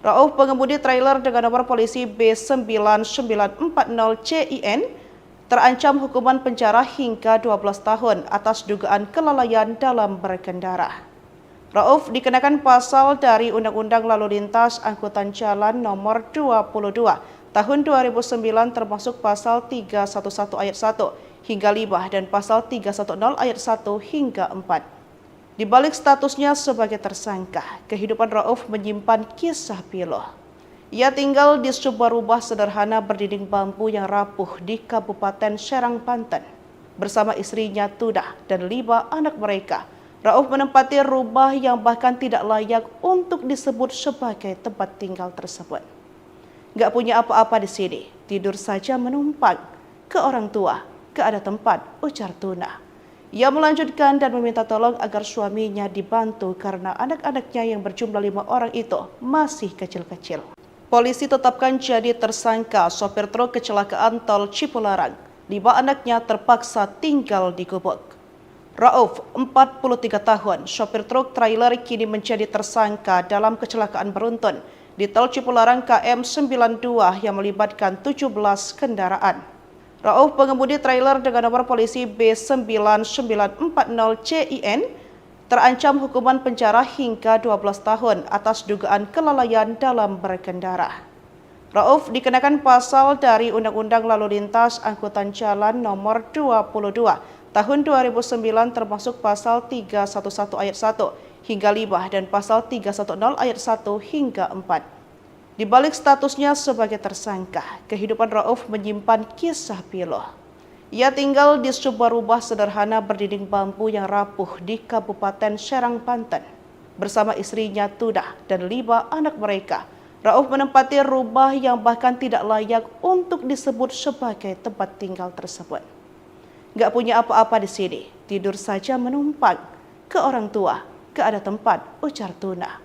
Rauf, pengemudi trailer dengan nomor polisi B9940CIN, terancam hukuman penjara hingga 12 tahun atas dugaan kelalaian dalam berkendara. Rauf dikenakan pasal dari Undang-Undang Lalu Lintas Angkutan Jalan Nomor 22 Tahun 2009 termasuk pasal 311 ayat 1 hingga 5 dan pasal 310 ayat 1 hingga 4. Di balik statusnya sebagai tersangka, kehidupan Rauf menyimpan kisah pilu. Ia tinggal di sebuah rumah sederhana berdinding bambu yang rapuh di Kabupaten Serang, Banten. Bersama istrinya Tudah dan 5 anak mereka, Rauf menempati rumah yang bahkan tidak layak untuk disebut sebagai tempat tinggal tersebut. Gak punya apa-apa di sini, tidur saja menumpang. Ke orang tua, gak ada tempat, ujar Tuna. Ia melanjutkan dan meminta tolong agar suaminya dibantu karena anak-anaknya yang berjumlah 5 orang itu masih kecil-kecil. Polisi tetapkan jadi tersangka sopir truk kecelakaan tol Cipularang. 5 anaknya terpaksa tinggal di gubuk. Rauf, 43 tahun, sopir truk trailer kini menjadi tersangka dalam kecelakaan beruntun di Tol Cipularang KM 92 yang melibatkan 17 kendaraan. Rauf, pengemudi trailer dengan nomor polisi B9940CIN, terancam hukuman penjara hingga 12 tahun atas dugaan kelalaian dalam berkendara. Rauf dikenakan pasal dari Undang-Undang Lalu Lintas Angkutan Jalan Nomor 22 Tahun 2009 termasuk pasal 311 ayat 1 hingga 5 dan pasal 310 ayat 1 hingga 4. Di balik statusnya sebagai tersangka, kehidupan Rauf menyimpan kisah pilu. Ia tinggal di sebuah rumah sederhana berdinding bambu yang rapuh di Kabupaten Serang, Banten. Bersama istrinya Tudah dan 5 anak mereka, Rauf menempati rumah yang bahkan tidak layak untuk disebut sebagai tempat tinggal tersebut. Gak punya apa-apa di sini, tidur saja menumpang. Ke orang tua, gak ada tempat, ujar Tuna.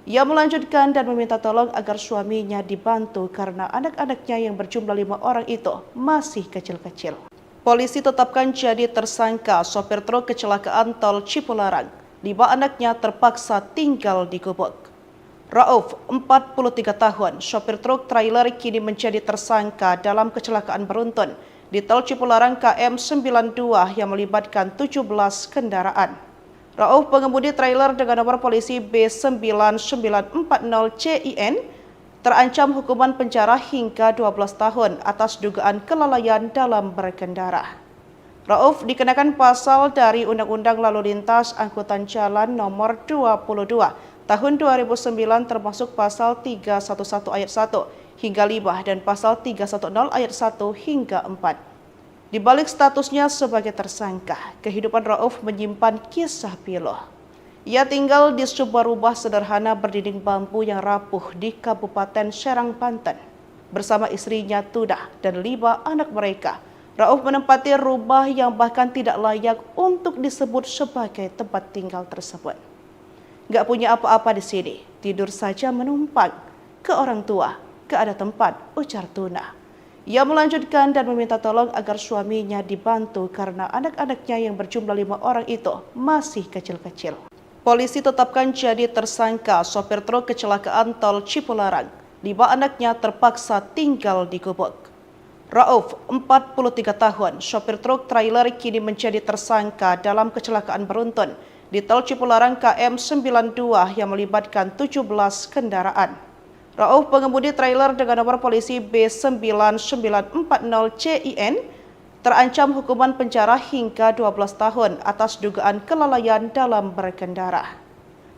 Ia melanjutkan dan meminta tolong agar suaminya dibantu karena anak-anaknya yang berjumlah 5 orang itu masih kecil-kecil. Polisi tetapkan jadi tersangka sopir truk kecelakaan Tol Cipularang. 5 anaknya terpaksa tinggal di gubuk. Rauf, 43 tahun, sopir truk trailer kini menjadi tersangka dalam kecelakaan beruntun di Tol Cipularang KM 92 yang melibatkan 17 kendaraan. Rauf, pengemudi trailer dengan nomor polisi B9940CIN, terancam hukuman penjara hingga 12 tahun atas dugaan kelalaian dalam berkendara. Rauf dikenakan pasal dari Undang-Undang Lalu Lintas Angkutan Jalan Nomor 22 Tahun 2009 termasuk pasal 311 ayat 1 hingga 5 dan pasal 310 ayat 1 hingga 4. Di balik statusnya sebagai tersangka, kehidupan Rauf menyimpan kisah pilu. Ia tinggal di sebuah rumah sederhana berdinding bambu yang rapuh di Kabupaten Serang, Banten. Bersama istrinya Tudah dan 5 anak mereka, Rauf menempati rumah yang bahkan tidak layak untuk disebut sebagai tempat tinggal tersebut. Gak punya apa-apa di sini, tidur saja menumpang. Ke orang tua, gak ada tempat, ujar Tuna. Ia melanjutkan dan meminta tolong agar suaminya dibantu karena anak-anaknya yang berjumlah 5 orang itu masih kecil-kecil. Polisi tetapkan jadi tersangka sopir truk kecelakaan Tol Cipularang. 5 anaknya terpaksa tinggal di gubuk. Rauf, 43 tahun, sopir truk trailer kini menjadi tersangka dalam kecelakaan beruntun di Tol Cipularang KM 92 yang melibatkan 17 kendaraan. Rauf, pengemudi trailer dengan nomor polisi B9940CIN, terancam hukuman penjara hingga 12 tahun atas dugaan kelalaian dalam berkendara.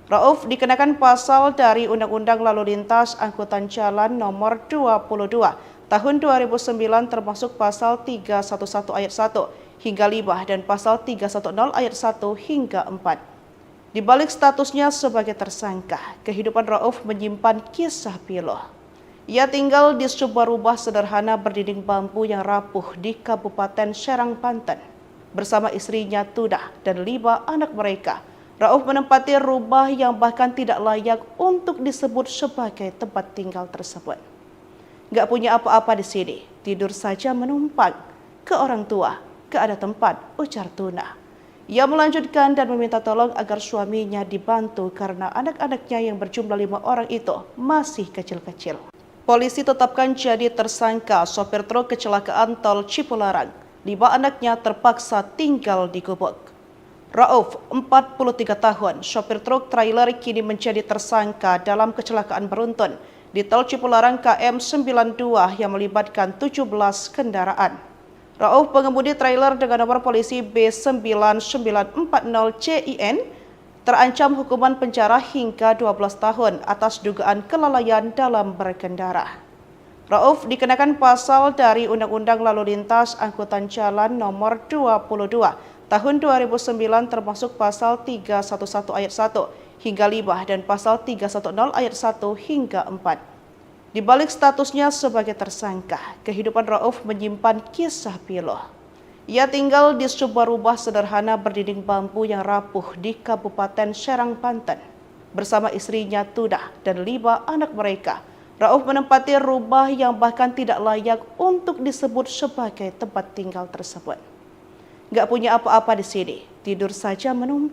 Rauf dikenakan pasal dari Undang-Undang Lalu Lintas Angkutan Jalan Nomor 22 Tahun 2009 termasuk pasal 311 ayat 1 hingga 5 dan pasal 310 ayat 1 hingga 4. Di balik statusnya sebagai tersangka, kehidupan Rauf menyimpan kisah pilu. Ia tinggal di sebuah rumah sederhana berdinding bambu yang rapuh di Kabupaten Serang, Banten. Bersama istrinya Tudah dan 5 anak mereka, Rauf menempati rumah yang bahkan tidak layak untuk disebut sebagai tempat tinggal tersebut. Gak punya apa-apa di sini, tidur saja menumpang. Ke orang tua, gak ada tempat, ujar Tuna. Ia melanjutkan dan meminta tolong agar suaminya dibantu karena anak-anaknya yang berjumlah 5 orang itu masih kecil-kecil. Polisi tetapkan jadi tersangka sopir truk kecelakaan Tol Cipularang. 5 anaknya terpaksa tinggal di gubuk. Rauf, 43 tahun, sopir truk trailer kini menjadi tersangka dalam kecelakaan beruntun di Tol Cipularang KM 92 yang melibatkan 17 kendaraan. Rauf, pengemudi trailer dengan nomor polisi B9940CIN, terancam hukuman penjara hingga 12 tahun atas dugaan kelalaian dalam berkendara. Rauf dikenakan pasal dari Undang-Undang Lalu Lintas Angkutan Jalan Nomor 22 Tahun 2009 termasuk pasal 311 ayat 1 hingga 5 dan pasal 310 ayat 1 hingga 4. Di balik statusnya sebagai tersangka, kehidupan Rauf menyimpan kisah pilu. Ia tinggal di sebuah rumah sederhana berdinding bambu yang rapuh di Kabupaten Serang, Banten. Bersama istrinya Tudah dan 5 anak mereka, Rauf menempati rumah yang bahkan tidak layak untuk disebut sebagai tempat tinggal tersebut. Gak punya apa-apa di sini, tidur saja menumpang.